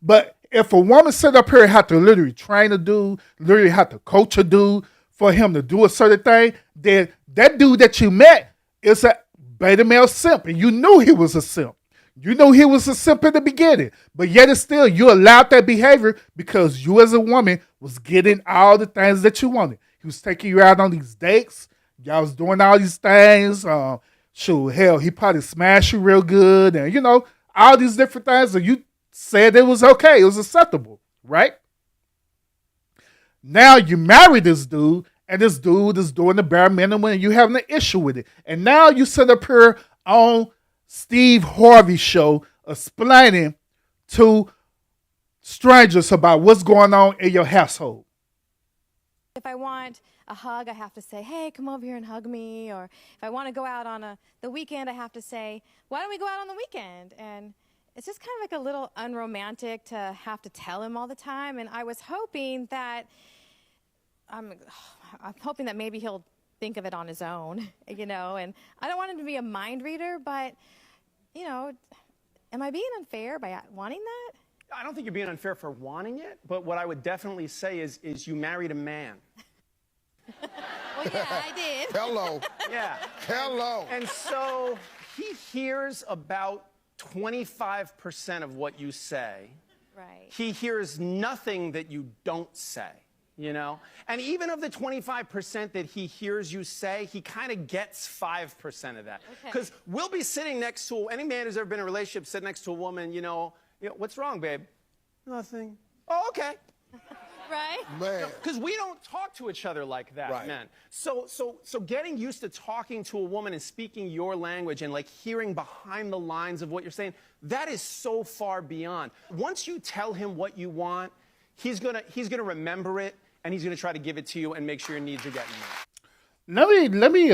But if a woman sit up here and have to literally train a dude, literally have to coach a dude for him to do a certain thing, then that dude that you met is a beta male simp. And you knew he was a simp. You know he was a simp in the beginning, but yet it's still you allowed that behavior because you as a woman was getting all the things that you wanted. He was taking you out on these dates. Y'all was doing all these things. Shoot, hell, he probably smashed you real good, and you know all these different things. And you said it was okay, it was acceptable, right? Now you marry this dude, and this dude is doing the bare minimum, and you having an issue with it. And now you sit up here on Steve Harvey's show explaining to strangers about what's going on in your household. If I want a hug, I have to say, hey, come over here and hug me. Or if I want to go out on the weekend, I have to say, why don't we go out on the weekend? And it's just kind of like a little unromantic to have to tell him all the time. And I was hoping that, I'm hoping that maybe he'll think of it on his own, you know. And I don't want him to be a mind reader, but, you know, am I being unfair by wanting that? I don't think you're being unfair for wanting it, but what I would definitely say is you married a man. Well, yeah, I did. Hello. Yeah. Hello. And so he hears about 25% of what you say. Right. He hears nothing that you don't say, you know? And even of the 25% that he hears you say, he kind of gets 5% of that. Because we'll be sitting next to, any man who's ever been in a relationship, sit next to a woman, you know, what's wrong, babe? Nothing. Oh, okay. Right? Man. Because we don't talk to each other like that, Right. men. So getting used to talking to a woman and speaking your language and like hearing behind the lines of what you're saying, that is so far beyond. Once you tell him what you want, he's gonna remember it and he's gonna try to give it to you and make sure your needs are getting met. Let me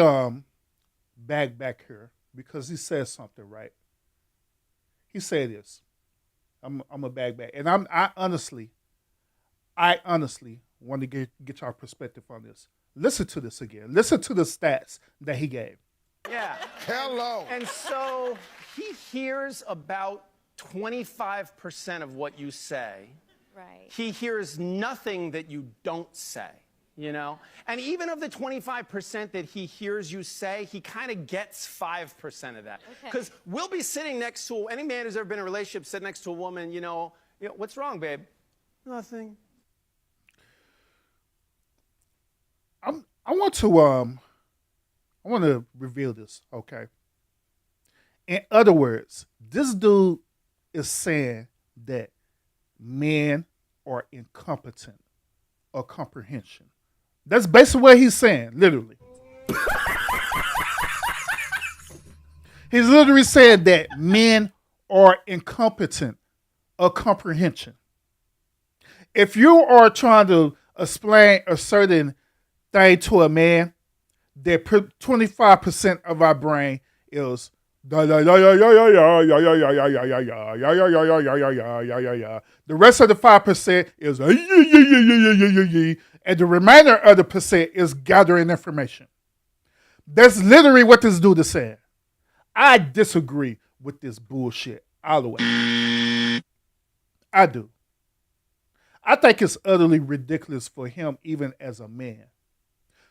back here because he says something right. He said this. I'm a back, and I honestly want to get your perspective on this. Listen to this again. Listen to the stats that he gave. Yeah. Hello. And so he hears about 25% of what you say. Right. He hears nothing that you don't say, you know? And even of the 25% that he hears you say, he kind of gets 5% of that. Because we'll be sitting next to, any man who's ever been in a relationship, sit next to a woman, you know, what's wrong, babe? Nothing. I want to reveal this, okay? In other words, this dude is saying that men are incompetent or comprehension. That's basically what he's saying, literally. He's literally saying that men are incompetent or comprehension. If you are trying to explain a certain thing to a man, that 25% of our brain is the rest of the 5% is and the remainder of the percent is gathering information. That's literally what this dude is saying. I disagree with this bullshit all the way. I do. I think it's utterly ridiculous for him, even as a man,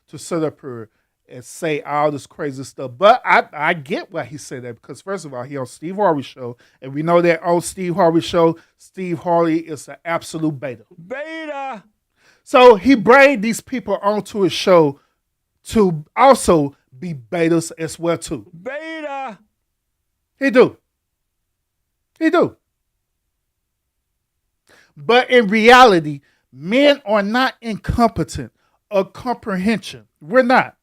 to sit up here and say all this crazy stuff. But I get why he said that, because first of all, he on Steve Harvey's show, and we know that on Steve Harvey's show, Steve Harvey is an absolute beta. Beta! So he brought these people onto his show to also be betas as well too. Beta! He do. But in reality, men are not incompetent or comprehension. We're not.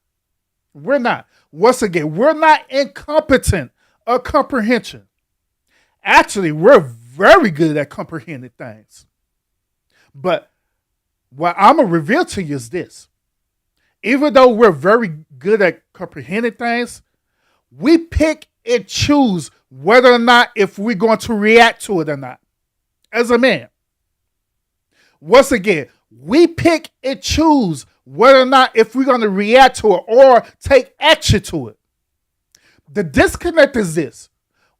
Once again, we're not incompetent or comprehension. Actually, we're very good at comprehending things. But what I'm going to reveal to you is this. Even though we're very good at comprehending things, we pick and choose whether or not if we're going to react to it or not. As a man. Once again, we pick and choose whether or not if we're going to react to it or take action to it. The disconnect is this.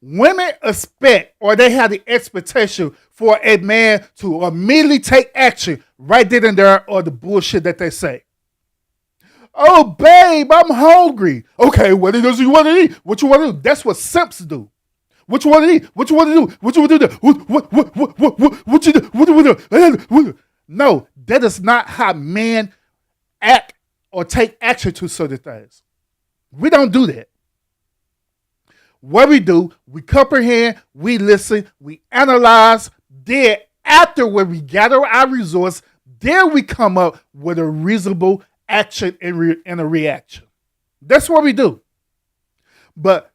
Women expect, or they have the expectation for a man to immediately take action right then and there or the bullshit that they say. Oh, babe, I'm hungry. Okay, what does you want to eat? What you want to do? That's what simps do. What you want to eat? What you want to do? What you want to do? What you do? What? No, that is not how men act or take action to certain things. We don't do that. What we do, we comprehend, we listen, we analyze. Then after when we gather our resource, then we come up with a reasonable action and a reaction. That's what we do. But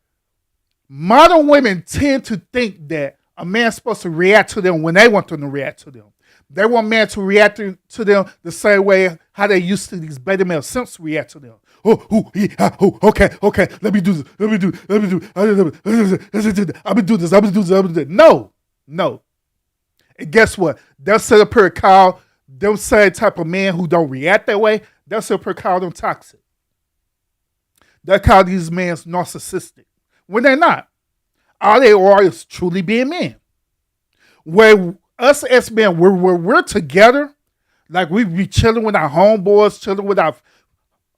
modern women tend to think that a man's supposed to react to them when they want them to react to them. They want men to react to them the same way how they used to these beta male simps react to them. Okay, let me do this. I'm gonna do this. No. And guess what? They'll set up here call them same type of men who don't react that way. They'll set up here call them toxic. They'll call these men narcissistic when they're not. All they are is truly being men. Where us as men, we're together, like we be chilling with our homeboys, chilling with our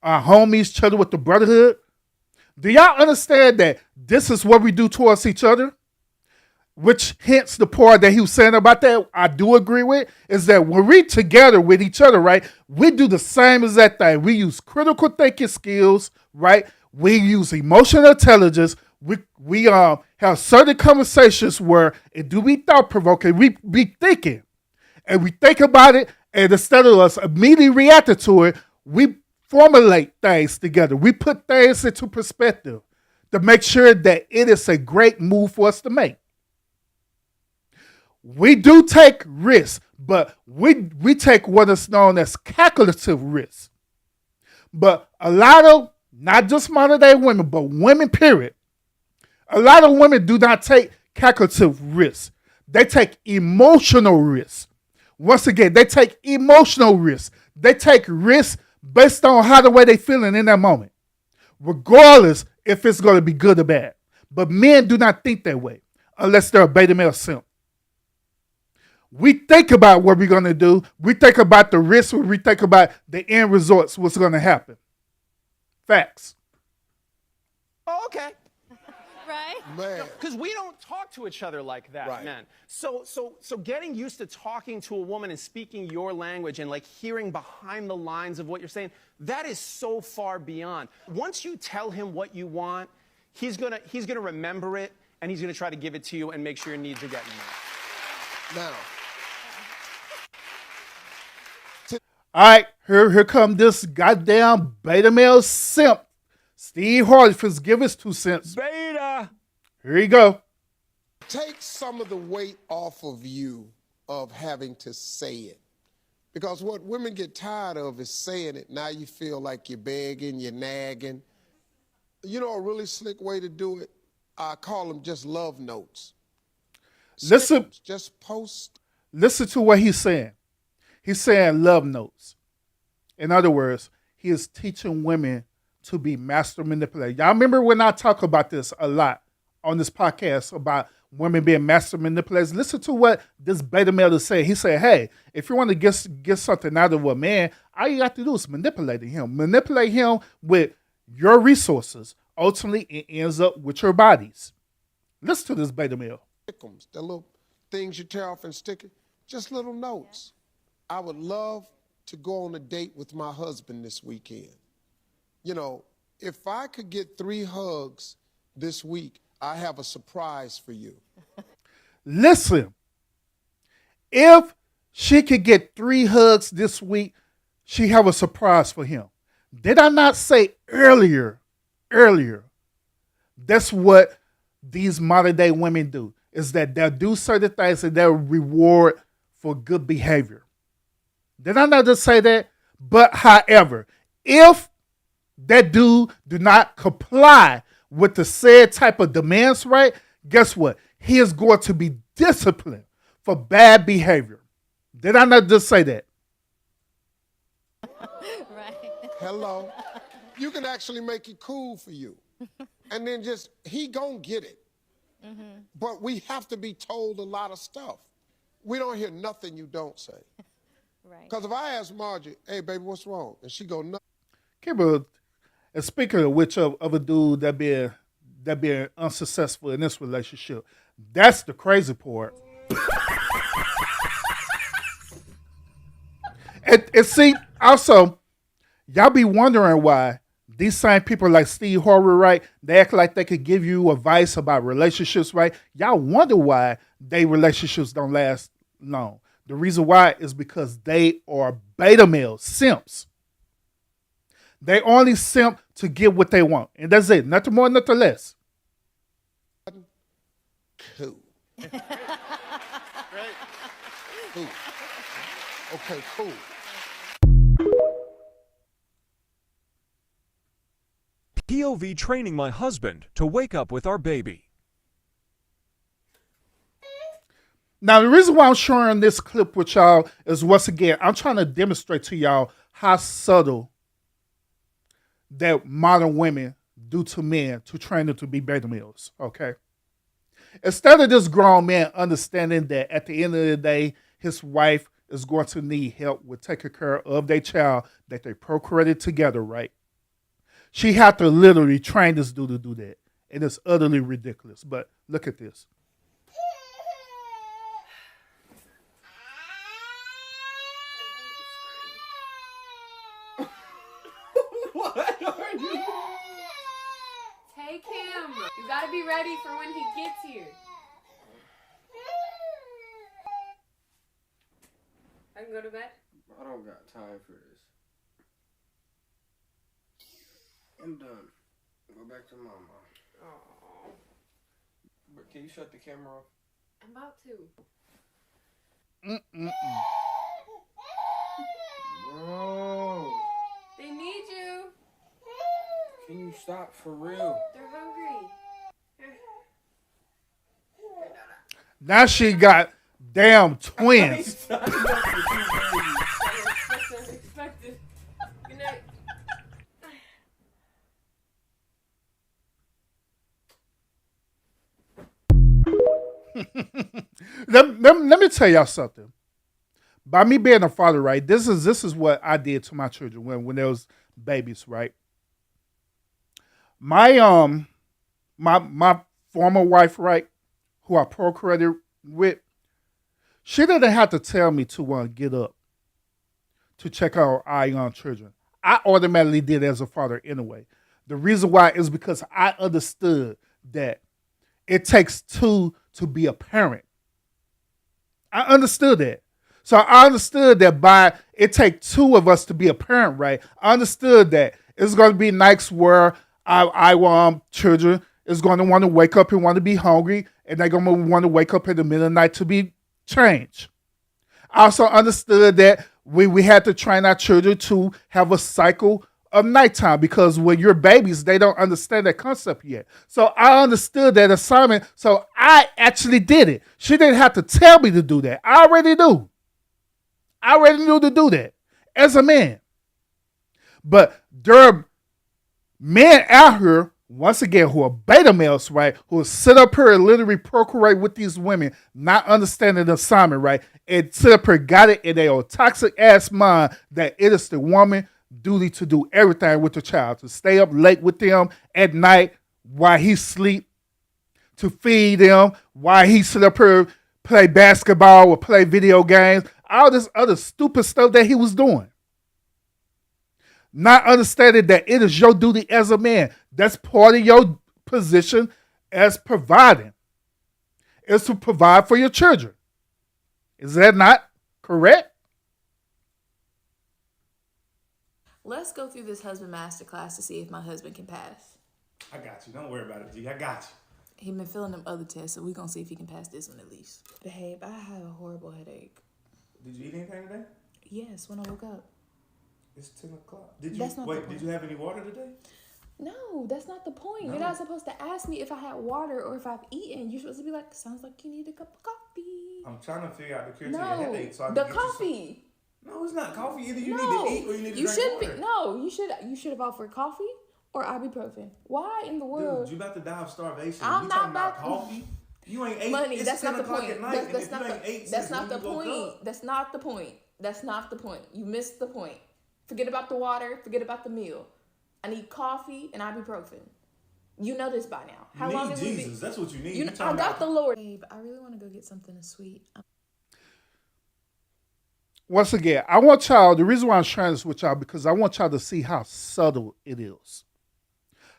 homies, chilling with the brotherhood. Do y'all understand that this is what we do towards each other? Which hence the part that he was saying about that, I do agree with, is that when we together with each other, right, we do the same exact thing. We use critical thinking skills, right? We use emotional intelligence. We have certain conversations where it do be thought-provoking. We be thinking. And we think about it, and instead of us immediately reacting to it, we formulate things together. We put things into perspective to make sure that it is a great move for us to make. We do take risks, but we take what is known as calculative risks. But a lot of, not just modern day women, but women, period, a lot of women do not take calculative risks. They take emotional risks. Once again, they take emotional risks. They take risks based on how the way they feeling in that moment, regardless if it's going to be good or bad. But men do not think that way unless they're a beta male simp. We think about what we're going to do. We think about the risks. We think about the end results, what's going to happen. Facts. Oh, okay. Right? Man. Because we don't talk to each other like that, right, men. So getting used to talking to a woman and speaking your language and like hearing behind the lines of what you're saying, that is so far beyond. Once you tell him what you want, he's gonna remember it and he's gonna try to give it to you and make sure your needs are getting met. Now. All right, here come this goddamn beta male simp. Steve Harvey, give us 2 cents. Beta. Here you go. Take some of the weight off of you of having to say it. Because what women get tired of is saying it. Now you feel like you're begging, you're nagging. You know a really slick way to do it? I call them just love notes. Listen. Just post. Listen to what he's saying. He's saying love notes. In other words, he is teaching women to be master manipulators. Y'all remember when I talk about this a lot on this podcast about women being master manipulators? Listen to what this beta male is saying. He said, hey, if you want to get something out of a man, all you got to do is manipulate him. Manipulate him with your resources. Ultimately, it ends up with your bodies. Listen to this beta male. The little things you tear off and stick it, just little notes. I would love to go on a date with my husband this weekend. You know, if I could get 3 hugs this week, I have a surprise for you. Listen, if she could get 3 hugs this week, she have a surprise for him. Did I not say earlier, that's what these modern day women do, is that they'll do certain things and they'll reward for good behavior. Did I not just say that? But however, if that dude do not comply with the said type of demands, right, guess what? He is going to be disciplined for bad behavior. Did I not just say that? Right. Hello. You can actually make it cool for you. And then just, he gonna get it. Mm-hmm. But we have to be told a lot of stuff. We don't hear nothing you don't say. Right. Because if I ask Margie, hey, baby, what's wrong? And she go, no. Kimber, and speaking of which of a dude that that being unsuccessful in this relationship. That's the crazy part. And see, also, y'all be wondering why these same people like Steve Harvey, right? They act like they could give you advice about relationships, right? Y'all wonder why they relationships don't last long. The reason why is because they are beta males, simps. They only simp to get what they want. And that's it. Nothing more, nothing less. Cool. Cool. Okay, cool. POV training my husband to wake up with our baby. Now, the reason why I'm sharing this clip with y'all is, once again, I'm trying to demonstrate to y'all how subtle that modern women do to men to train them to be beta males, okay? Instead of this grown man understanding that at the end of the day, his wife is going to need help with taking care of their child that they procreated together, right? She had to literally train this dude to do that. And it's utterly ridiculous. But look at this. What are you? Take him. You gotta be ready for when he gets here. I can go to bed? I don't got time for this. I'm done. Go back to mama. Oh. But can you shut the camera off? I'm about to. Bro. They need you. Can you stop for real? They're hungry. Now she got damn twins. Unexpected. Good night. Let me tell y'all something. By me being a father, right? This is what I did to my children when they was babies, right? My my former wife, right, who I procreated with, she didn't have to tell me to get up to check our eye on children. I automatically did as a father anyway. The reason why is because I understood that it takes two to be a parent. I understood that. So I understood that by it takes two of us to be a parent, right? I understood that it's going to be nights where I want children is going to want to wake up and want to be hungry, and they're going to want to wake up in the middle of the night to be changed. I also understood that we had to train our children to have a cycle of nighttime, because when you're babies, they don't understand that concept yet. So I understood that assignment, so I actually did it. She didn't have to tell me to do that. I already knew. I already knew to do that as a man. But there are men out here, once again, who are beta males, right, who will sit up here and literally procreate with these women, not understanding the assignment, right, and sit up here, got it in their toxic ass mind that it is the woman's duty to do everything with the child, to stay up late with them at night while he sleep, to feed them while he sit up here, play basketball or play video games, all this other stupid stuff that he was doing. Not understanding that it is your duty as a man. That's part of your position as providing. Is to provide for your children. Is that not correct? Let's go through this husband masterclass to see if my husband can pass. I got you. Don't worry about it, G. I got you. He been failing them other tests, so we're going to see if he can pass this one at least. Babe, I have a horrible headache. Did you eat anything today? Yes, when I woke up. It's 10 o'clock. Did That's not the point. Did you have any water today? No, that's not the point. No. You're not supposed to ask me if I had water or if I've eaten. You're supposed to be like, sounds like you need a cup of coffee. I'm trying to figure out the cure to No, your headache. So I can the get you coffee. No, it's not coffee. Either you No, need to eat or you need to drink should water. You should have offered coffee or ibuprofen. Why in the world? Dude, you about to die of starvation. I'm you not talking about about coffee? You ain't ate. Money, It's that's 10 not the o'clock point. at night. That's and not if you ain't ate that's since not the when you woke point. up- That's not the point. That's not the point. You missed the point. Forget about the water. Forget about the meal. I need coffee and ibuprofen. You know this by now. How You long need it would Jesus. be? That's what you need. You know, I got the Lord. Babe, I really want to go get something sweet. Once again, I want y'all, the reason why I'm sharing this with y'all, because I want y'all to see how subtle it is.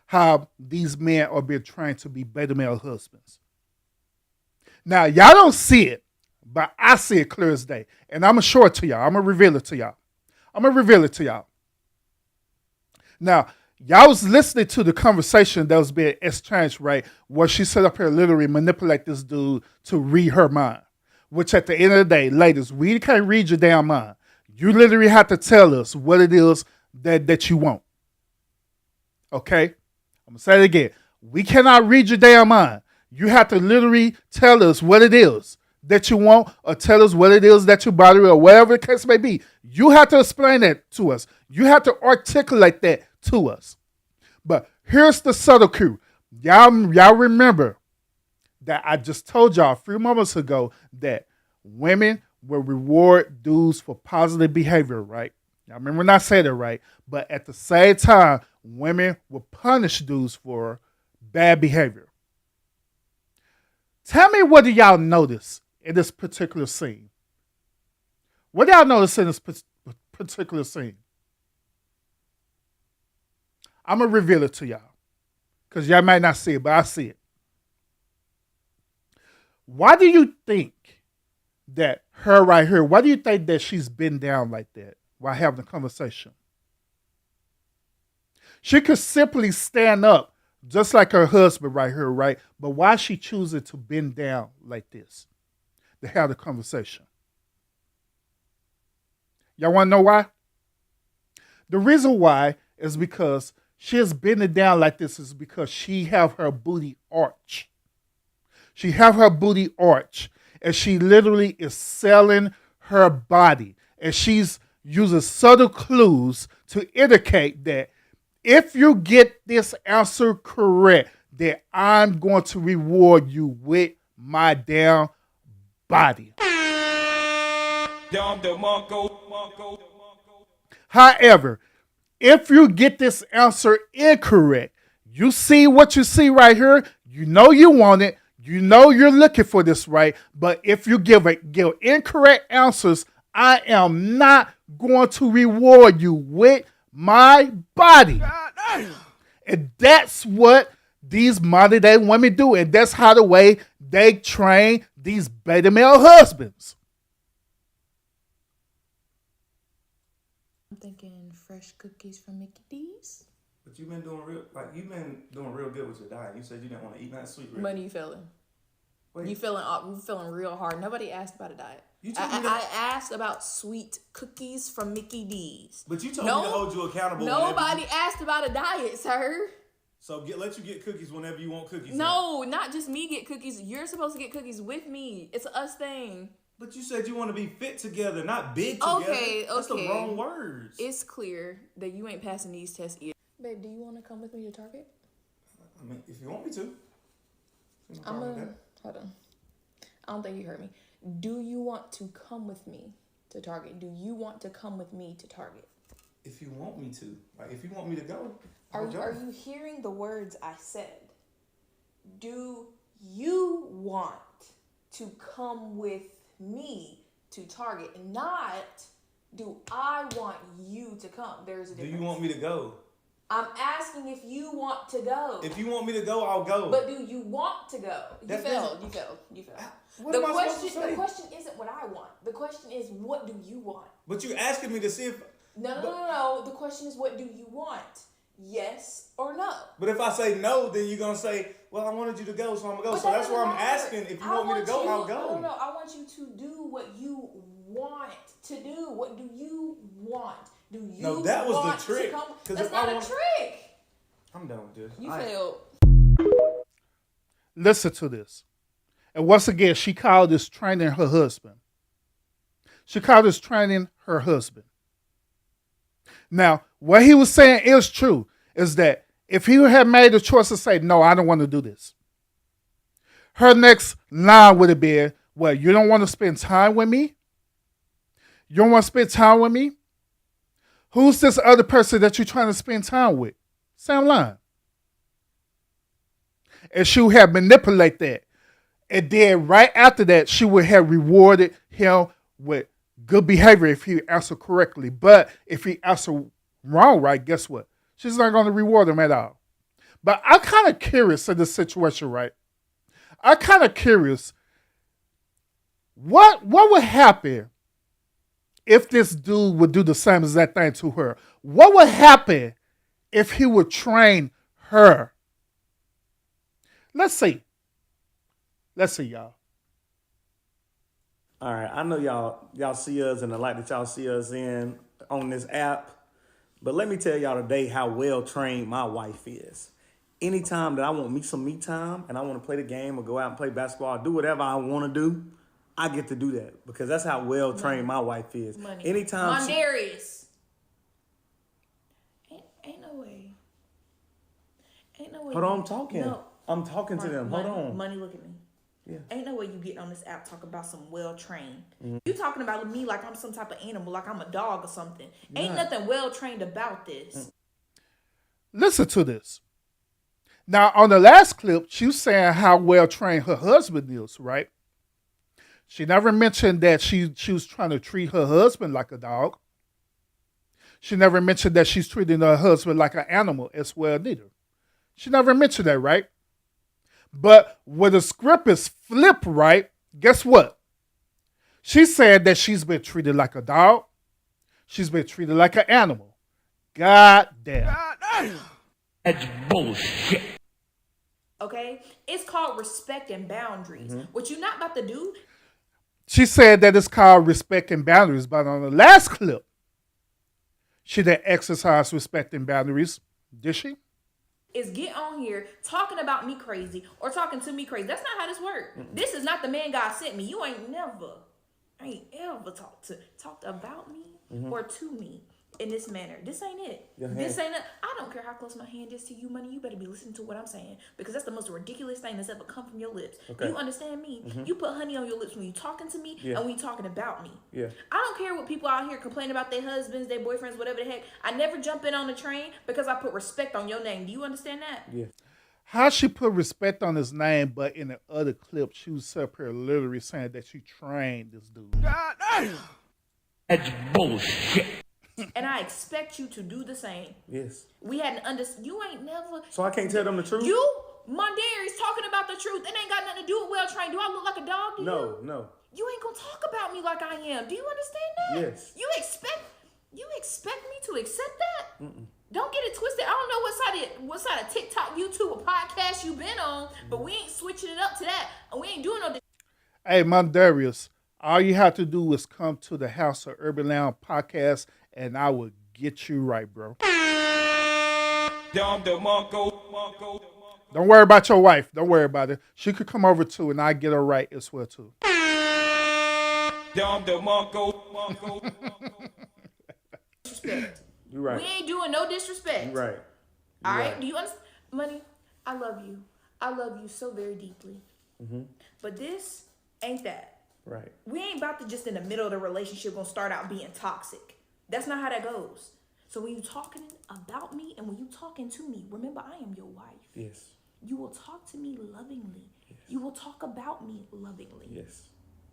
How these men are being trained to be beta male husbands. Now, y'all don't see it, but I see it clear as day. And I'm going to show it to y'all. I'm going to reveal it to y'all. Now, y'all was listening to the conversation that was being exchanged, right? Where she set up here literally manipulate this dude to read her mind. Which at the end of the day, ladies, we can't read your damn mind. You literally have to tell us what it is that you want. Okay? I'm going to say it again. We cannot read your damn mind. You have to literally tell us what it is that you want, or tell us what it is that you bother, or whatever the case may be. You have to explain that to us. You have to articulate that to us. But here's the subtle cue. Y'all remember that I just told y'all a few moments ago that women will reward dudes for positive behavior, right? Y'all remember when I said it, right? But at the same time, women will punish dudes for bad behavior. Tell me, what do y'all notice in this particular scene? What do y'all notice in this particular scene? I'm going to reveal it to y'all because y'all might not see it, but I see it. Why do you think that her right here, why do you think that she's been down like that while having a conversation? She could simply stand up just like her husband right here, right? But why is she choosing to bend down like this to have the conversation? Y'all want to know why? The reason why is because she is bending down like this is because she have her booty arch. She have her booty arch, and she literally is selling her body. And she's using subtle clues to indicate that if you get this answer correct, that I'm going to reward you with my damn body. However, if you get this answer incorrect, you see what you see right here, you know you want it, you know you're looking for this, right? But if you give incorrect answers, I am not going to reward you with my body. And that's what these modern day women do. And that's how the way they train these beta male husbands. I'm thinking fresh cookies from Mickey D's. But you've been doing real good with your diet. You said you didn't want to eat nothing sweet. Really. When are you feeling? Wait. You feeling real hard. Nobody asked about a diet. I asked about sweet cookies from Mickey D's. But you told me to hold you accountable. Nobody asked about a diet, sir. So let you get cookies whenever you want cookies. No, not just me get cookies. You're supposed to get cookies with me. It's an us thing. But you said you want to be fit together, not big together. Okay. That's the wrong words. It's clear that you ain't passing these tests either. Babe, do you want to come with me to Target? I mean, if you want me to. Hold on. I don't think you heard me. Do you want to come with me to Target? Do you want to come with me to Target? If you want me to. Like, if you want me to go. Are you hearing the words I said? Do you want to come with me to Target? Not do I want you to come. There's a difference. Do you want me to go? I'm asking if you want to go. If you want me to go, I'll go. But do you want to go? You failed. What am I supposed to say? The question isn't what I want. The question is, what do you want? But you're asking me to see if... No. The question is, what do you want? Yes or no? But if I say no, then you're going to say, well, I wanted you to go, so I'm going to go. So that's why I'm asking. If you want me to go, I'll go. No. I want you to do what you want to do. What do you want? Do you No, that was want the trick. to come? That's not a trick. I'm done with this. You failed. Listen to this. And once again, she called this training her husband. Now, what he was saying is true, is that if he had made the choice to say, no, I don't want to do this, her next line would have been, well, you don't want to spend time with me? You don't want to spend time with me? Who's this other person that you're trying to spend time with? Same line. And she would have manipulated that. And then right after that, she would have rewarded him with good behavior if he answered correctly. But if he answered wrong, right, guess what? She's not going to reward him at all. But I'm kind of curious in this situation, right? I'm kind of curious. What would happen if this dude would do the same exact thing to her? What would happen if he would train her? Let's see, y'all. All right, I know y'all see us in the light that y'all see us in on this app, but let me tell y'all today how well trained my wife is. Anytime that I want me some me time and I want to play the game or go out and play basketball, do whatever I want to do, I get to do that because that's how well trained my wife is. Money. Anytime Mondarius. Ain't no way. Ain't no way. Hold on, I'm talking. No. I'm talking to them. Hold on. Money, look at me. Yeah. Ain't no way you get on this app talk about some well trained. You talking about me like I'm some type of animal, like I'm a dog or something. Ain't nothing well trained about this. Listen to this. Now, on the last clip, she was saying how well trained her husband is, right? She never mentioned that she was trying to treat her husband like a dog. She never mentioned that she's treating her husband like an animal as well, neither. She never mentioned that, right? But when the script is flipped, right, guess what? She said that she's been treated like a dog. She's been treated like an animal. God damn. That's bullshit. Okay? It's called respect and boundaries. What you're not about to do. She said that it's called respect and boundaries, but on the last clip, she didn't exercise respect and boundaries, did she? Is get on here talking about me crazy or talking to me crazy. That's not how this works. This is not the man God sent me. You ain't ever talked about me or to me in this manner. This ain't it. This ain't it. I don't care how close my hand is to you, money. You better be listening to what I'm saying because that's the most ridiculous thing that's ever come from your lips. Okay. You understand me? You put honey on your lips when you talking to me and when you talking about me. Yeah. I don't care what people out here complain about their husbands, their boyfriends, whatever the heck. I never jump in on the train because I put respect on your name. Do you understand that? Yeah. How she put respect on his name, but in the other clip, she was up here literally saying that she trained this dude. God damn. That's bullshit. And I expect you to do the same. Yes. We had an you ain't never. So I can't tell them the truth? You, Mondarius, talking about the truth. It ain't got nothing to do with well trained. Do I look like a dog to you? No. You ain't gonna talk about me like I am. Do you understand that? Yes. You expect me to accept that? Don't get it twisted. I don't know what side of TikTok, YouTube, or podcast you been on, but we ain't switching it up to that. And we ain't doing no. Hey, Mondarius, all you have to do is come to the House of Urban Lounge podcast, and I will get you right, bro. Don't worry about your wife. Don't worry about it. She could come over too, and I get her right as well too. Disrespect. You're right. We ain't doing no disrespect. You're right. All right. Do you understand? Money, I love you. I love you so very deeply. But this ain't that. Right. We ain't about to just in the middle of the relationship gonna start out being toxic. That's not how that goes. So when you talking about me and when you talking to me, remember I am your wife. Yes. You will talk to me lovingly. Yes. You will talk about me lovingly. Yes.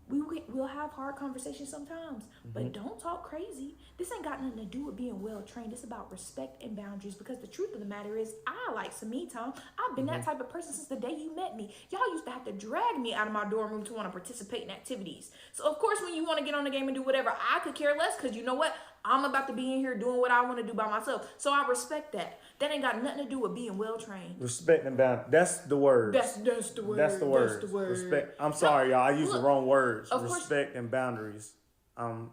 We'll have hard conversations sometimes, but don't talk crazy. This ain't got nothing to do with being well trained. It's about respect and boundaries because the truth of the matter is I like some me time. I've been that type of person since the day you met me. Y'all used to have to drag me out of my dorm room to want to participate in activities. So of course when you want to get on the game and do whatever, I could care less because you know what? I'm about to be in here doing what I want to do by myself. So I respect that. That ain't got nothing to do with being well trained. Respect and boundaries. That's the word. That's the word. That's the word. That's the word. Respect. I'm sorry, y'all. I used the wrong words. Of course. Respect and boundaries. I'm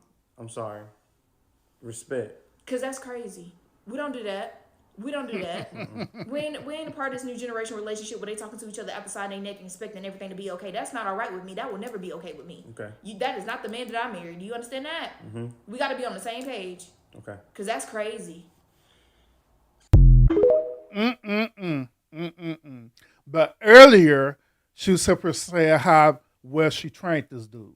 sorry. Respect. Cause that's crazy. We don't do that. We don't do that. we ain't a part of this new generation relationship where they talking to each other outside their neck and expecting everything to be okay. That's not all right with me. That will never be okay with me. Okay. That is not the man that I married. Do you understand that? We got to be on the same page. Okay. Cause that's crazy. But earlier, she was simply saying how well she trained this dude.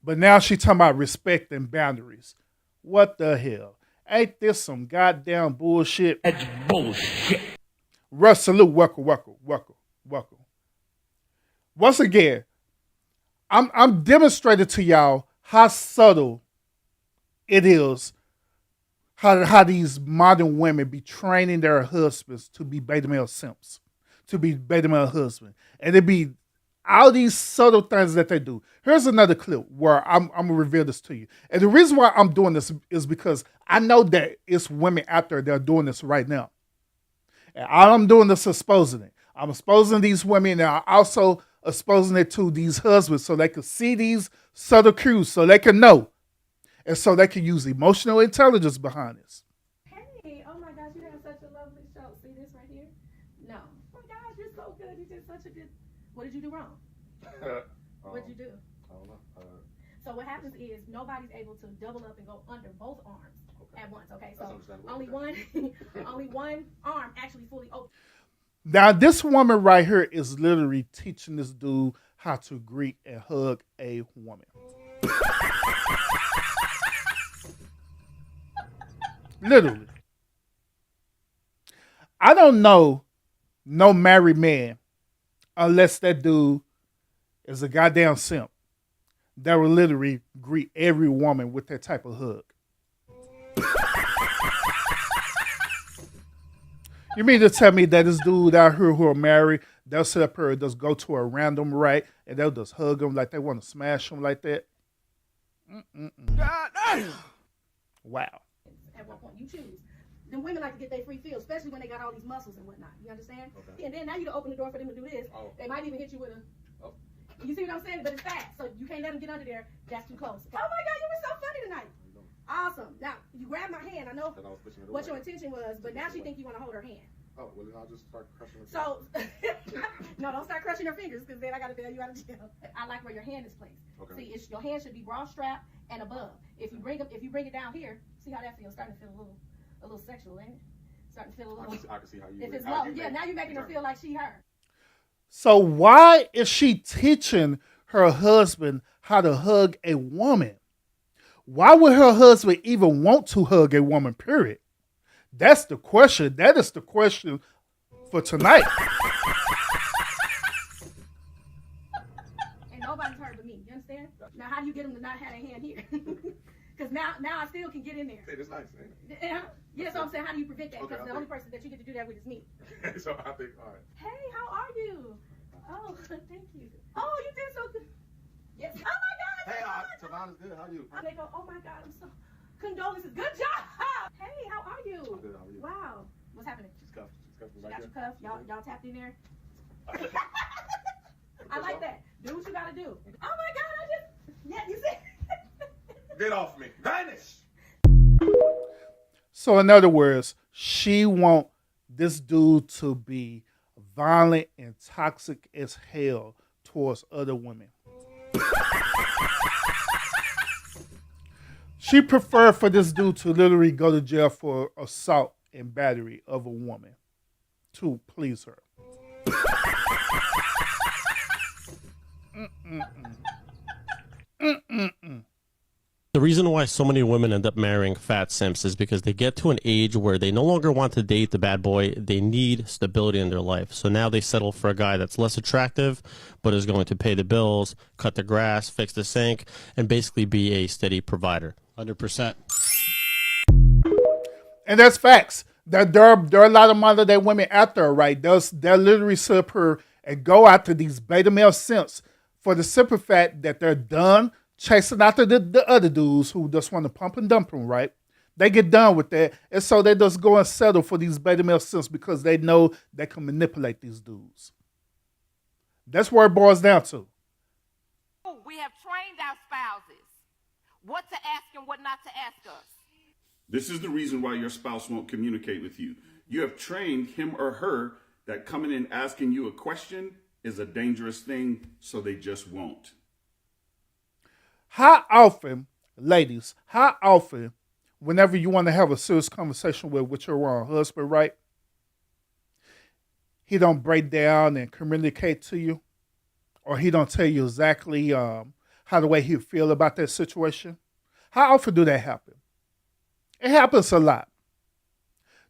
But now she talking about respect and boundaries. What the hell? Ain't this some goddamn bullshit? That's bullshit. Russ, salute, welcome. Welcome. Once again, I'm demonstrating to y'all how subtle it is how these modern women be training their husbands to be beta male simps, to be beta male husband. And it be all these subtle things that they do. Here's another clip where I'm going to reveal this to you. And the reason why I'm doing this is because I know that it's women out there that are doing this right now. And all I'm doing is exposing it. I'm exposing these women, and I'm also exposing it to these husbands so they can see these subtle cues, so they can know. And so they can use emotional intelligence behind this. Hey, oh my gosh, you have such a lovely show. See this right here? No. Oh my gosh, you're so good. You did such a good. What did you do wrong? What'd you do? I don't know. So what happens is nobody's able to double up and go under both arms at once. Okay, so only one, only one arm actually fully open. Now this woman right here is literally teaching this dude how to greet and hug a woman. Literally. I don't know no married man unless that dude is a goddamn simp that will literally greet every woman with that type of hug. You mean to tell me that this dude out here who are married, they'll sit up here and just go to a random right and they'll just hug them like they want to smash them like that? Wow. At one point, you choose. Then women like to get their free feel, especially when they got all these muscles and whatnot. You understand? Okay. And then now you can open the door for them to do this. Oh. They might even hit you with a. Oh. You see what I'm saying? But it's fast, so you can't let them get under there. That's too close. Oh my God, you were so funny tonight. Awesome. Now you grab my hand. I know what your intention was, but now she think you want to hold her hand. Oh, well then I'll just start crushing her fingers. So, no, don't start crushing her fingers because then I got to bail you out of jail. I like where your hand is placed. Okay. See, your hand should be broad strap and above. If you bring it down here, see how that feels? Starting to feel a little sexual, ain't it? Starting to feel a little. I can see how you. If it's low, yeah. Now you're making her feel like she her. So why is she teaching her husband how to hug a woman? Why would her husband even want to hug a woman, period? That's the question. That is the question for tonight. And nobody's heard but me. You understand? Now, how do you get them to not have a hand here? Because now I still can get in there. Hey, that's nice, ain't it? Yeah, so I'm saying, how do you prevent that? Because the only person that you get to do that with is me. So I think, all right. Hey, how are you? Oh, thank you. Oh, you did so good. Yes. Oh my God. Hey, Tavana's good. How are you? They go, oh my God, I'm so. Condolences. Good job. Hey, how are you? I'm good. How are you? Wow. What's happening? She's cuffed. She's cuffed She right got there. you cuffed. Y'all tapped in there. I like that. Do what you gotta do. Oh my God, yeah, you see? Get off me. Vanish. So in other words, she want this dude to be violent and toxic as hell towards other women. She preferred for this dude to literally go to jail for assault and battery of a woman to please her. The reason why so many women end up marrying fat simps is because they get to an age where they no longer want to date the bad boy. They need stability in their life. So now they settle for a guy that's less attractive, but is going to pay the bills, cut the grass, fix the sink, and basically be a steady provider. 100%. And that's facts. There are a lot of modern day women out there, right? They'll literally sit up here and go after these beta male simps for the simple fact that they're done chasing after the other dudes who just want to pump and dump them, right? They get done with that, and so they just go and settle for these beta male simps because they know they can manipulate these dudes. That's where it boils down to. We have trained our spouses what to ask and what not to ask us. This is the reason why your spouse won't communicate with you. You have trained him or her that coming in asking you a question is a dangerous thing, so they just won't. How often, ladies, whenever you want to have a serious conversation with your husband, right? He don't break down and communicate to you, or he don't tell you exactly how the way he feel about that situation. How often do that happen? It happens a lot.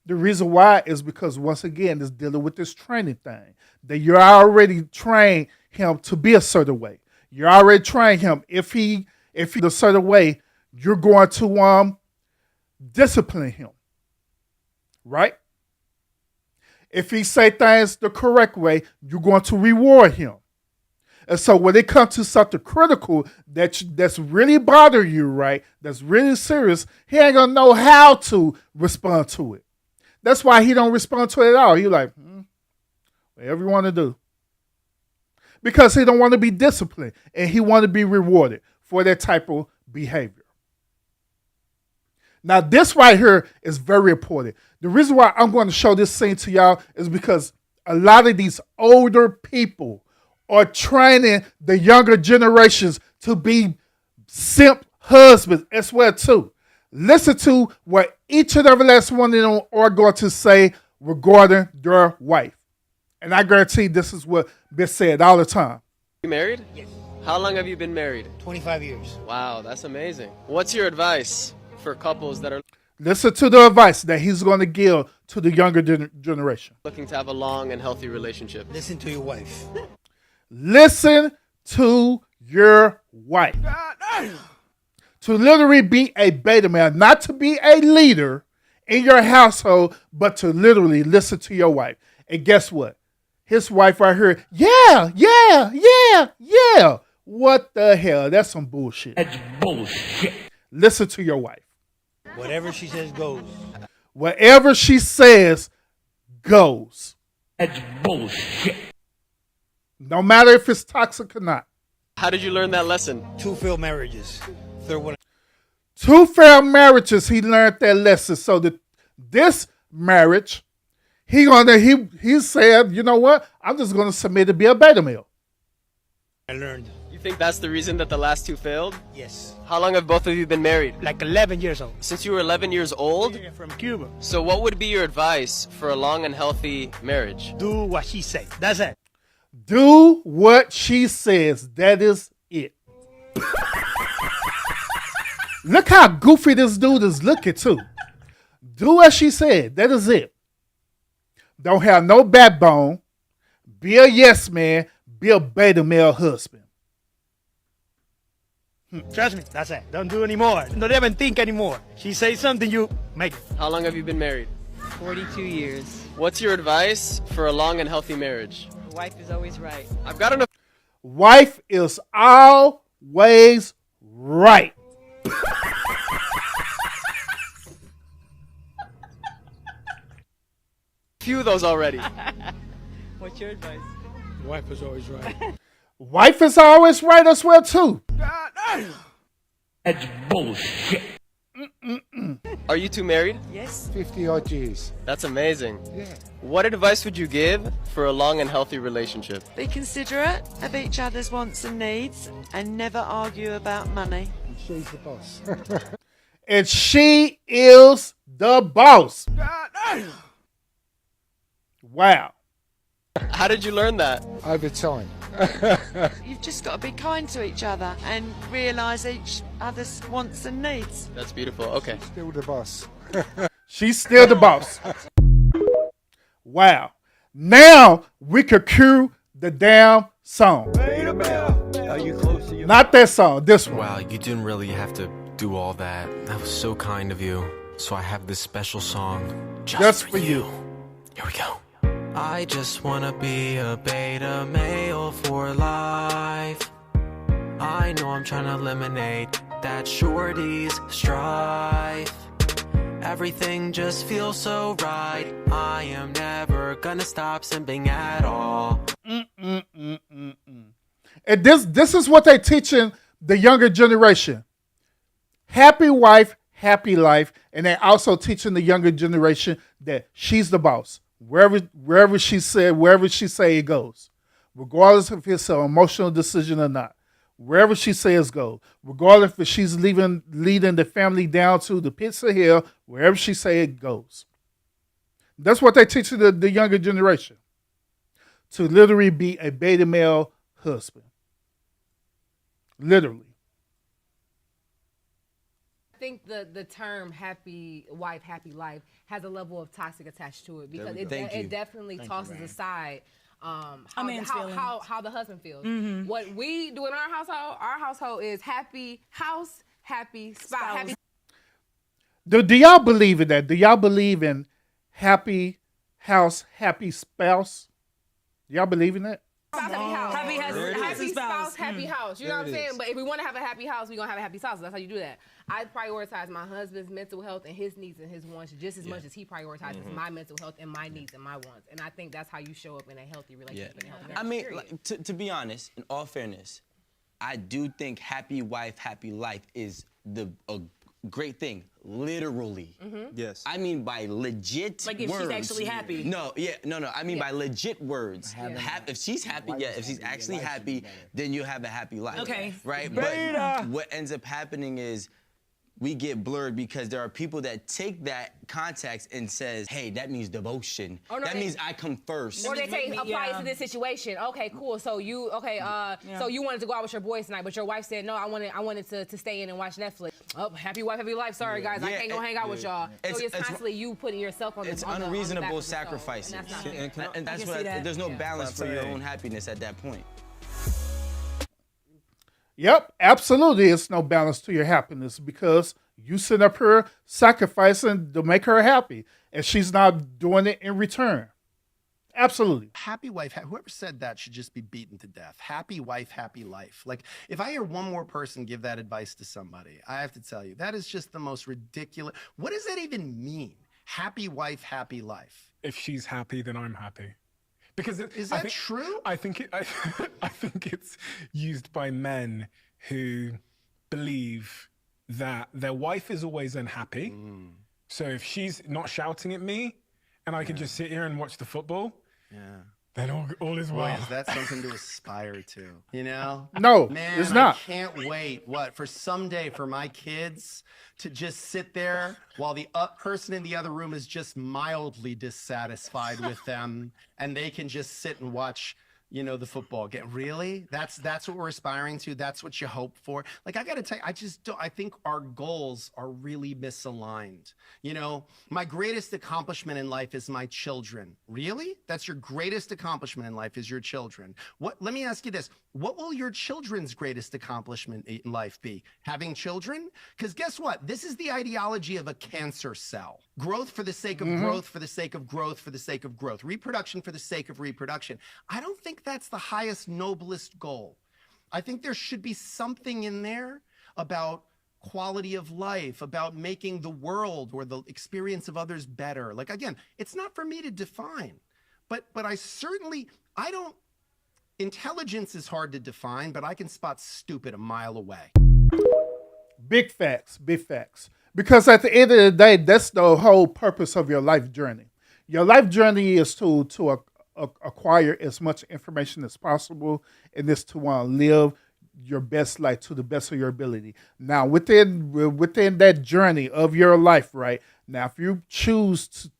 The reason why is because, once again, it's dealing with this training thing. That you're already trained him to be a certain way. You already trained him. If he's a certain way, you're going to discipline him, right? If he say things the correct way, you're going to reward him. And so when it comes to something critical that's really bothering you, right, that's really serious, he ain't gonna know how to respond to it. That's why he don't respond to it at all. He like, whatever you want to do. Because he don't want to be disciplined and he want to be rewarded for that type of behavior. Now, this right here is very important. The reason why I'm going to show this scene to y'all is because a lot of these older people are training the younger generations to be simp husbands as well too. Listen to what each and every last one of them are going to say regarding their wife. And I guarantee this is what been said all the time. You married? Yes. How long have you been married? 25 years. Wow, that's amazing. What's your advice for couples that are Listen to the advice that he's going to give to the younger generation. looking to have a long and healthy relationship? Listen to your wife. Listen to your wife. To literally be a beta male, not to be a leader in your household, but to literally listen to your wife. And guess what? His wife right here, yeah. What the hell? That's some bullshit. That's bullshit. Listen to your wife. Whatever she says goes. Whatever she says goes. That's bullshit. No matter if it's toxic or not. How did you learn that lesson? 2 failed marriages. Third one. 2 failed marriages, he learned that lesson. So that this marriage, he said, you know what? I'm just gonna submit to be a beta male. I learned. You think that's the reason that the last 2 failed? Yes. How long have both of you been married? Like 11 years old. Since you were 11 years old? Yeah, from Cuba. So what would be your advice for a long and healthy marriage? Do what she say. That's it. Do what she says. That is it. Look how goofy this dude is looking too. Do what she said. That is it. Don't have no backbone. Be a yes man. Be a beta male husband. Trust me, that's it. Don't do anymore. Don't even think anymore. She says something, you make it. How long have you been married? 42 years. What's your advice for a long and healthy marriage? Wife is always right. I've got enough. Wife is always right. Few of those already. What's your advice? Wife is always right. Wife is always right as well too. That's bullshit. Are you two married? Yes. 50 odd years. That's amazing. Yeah. What advice would you give for a long and healthy relationship? Be considerate of each other's wants and needs and never argue about money. She's the boss. And she is the boss. Wow. How did you learn that? Over time. You've just got to be kind to each other and realise each other's wants and needs. That's beautiful. Okay. Still the boss. She's still the boss. Wow. Now we could cue the damn song. Are you close to your... Not that song, this one. Wow, you didn't really have to do all that. That was so kind of you. So I have this special song just for you. Here we go. I just wanna be a beta male for life. I know I'm trying to eliminate that shorty's strife. Everything just feels so right. I am never gonna stop simping at all. And this is what they teaching the younger generation. Happy wife, happy life. And they also teaching the younger generation that she's the boss. Wherever she say it goes. Regardless if it's an emotional decision or not. Wherever she says go. Regardless if she's leading the family down to the pits of hell, wherever she say it goes. That's what they teach the younger generation. To literally be a beta male husband. Literally. think the term happy wife, happy life has a level of toxic attached to it because it definitely tosses aside how the husband feels. Mm-hmm. What we do in our household is happy house, happy spouse. Happy. Do y'all believe in that? Do y'all believe in happy house, happy spouse? Do y'all believe in that? Happy house. Happy spouse. Happy house. You know what I'm saying? But if we want to have a happy house, we're going to have a happy spouse. That's how you do that. I prioritize my husband's mental health and his needs and his wants just as much as he prioritizes my mental health and my needs and my wants. And I think that's how you show up in a healthy relationship. And a healthy marriage, I mean, period. to be honest, in all fairness, I do think happy wife, happy life is a great thing, literally. Yes. I mean by legit Like if words. she's actually happy. No. I mean by legit words. If she's happy, if she's actually happy, then you have a happy life. Okay. Right? Beta. But what ends up happening is we get blurred because there are people that take that context and says, hey, that means devotion. Oh, no, that means I come first. Or they say, apply it to this situation. Okay, cool. So you, so you wanted to go out with your boys tonight, but your wife said, no, I wanted to stay in and watch Netflix. Oh, happy wife, happy life. Sorry, guys, I can't go hang out with y'all. So it's constantly you putting yourself on the It's on the unreasonable back sacrifices. and that's not fair. And that's what there's no balance for your own happiness at that point. Yep, absolutely. It's no balance to your happiness because you sit up here sacrificing to make her happy, and she's not doing it in return. Absolutely. Happy wife, whoever said that should just be beaten to death. Happy wife, happy life. Like, if I hear one more person give that advice to somebody, I have to tell you, that is just the most ridiculous. What does that even mean? Happy wife, happy life. If she's happy, then I'm happy. Because is that true? I think I think it's used by men who believe that their wife is always unhappy. So if she's not shouting at me, and I can just sit here and watch the football, then all is well. Boy, is that something to aspire to? You know? No, man, it's not. I can't wait. For someday for my kids to just sit there while the person in the other room is just mildly dissatisfied with them, and they can just sit and watch, the football game. Really? That's what we're aspiring to? That's what you hope for? Like, I got to tell you, I think our goals are really misaligned. My greatest accomplishment in life is my children. Really? That's your greatest accomplishment in life is your children. Let me ask you this. What will your children's greatest accomplishment in life be? Having children? Because guess what? This is the ideology of a cancer cell. Growth for the sake of growth, for the sake of growth, for the sake of growth. Reproduction for the sake of reproduction. I don't think that's the highest, noblest goal. I think there should be something in there about quality of life, about making the world or the experience of others better. Like, again, it's not for me to define, but I don't. Intelligence is hard to define, but I can spot stupid a mile away. Big facts, big facts. Because at the end of the day, that's the whole purpose of your life journey. Your life journey is to acquire as much information as possible, and is to want to live your best life to the best of your ability. Now, within that journey of your life, right now, if you choose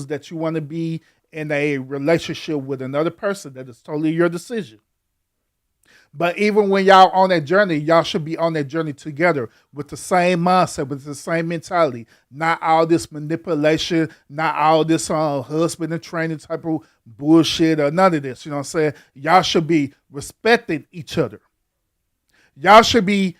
that you want to be in a relationship with another person, that is totally your decision. But even when y'all on that journey, y'all should be on that journey together with the same mindset, with the same mentality. Not all this manipulation, not all this husband and training type of bullshit or none of this. You know what I'm saying? Y'all should be respecting each other. Y'all should be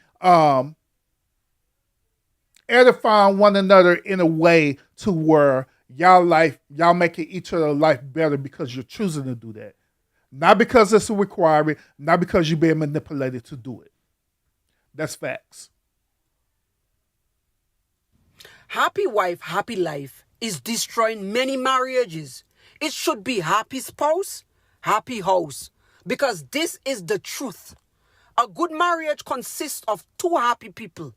edifying one another in a way to where y'all making each other life better because you're choosing to do that. Not because it's a requirement, not because you're being manipulated to do it. That's facts. Happy wife, happy life is destroying many marriages. It should be happy spouse, happy house, because this is the truth. A good marriage consists of two happy people.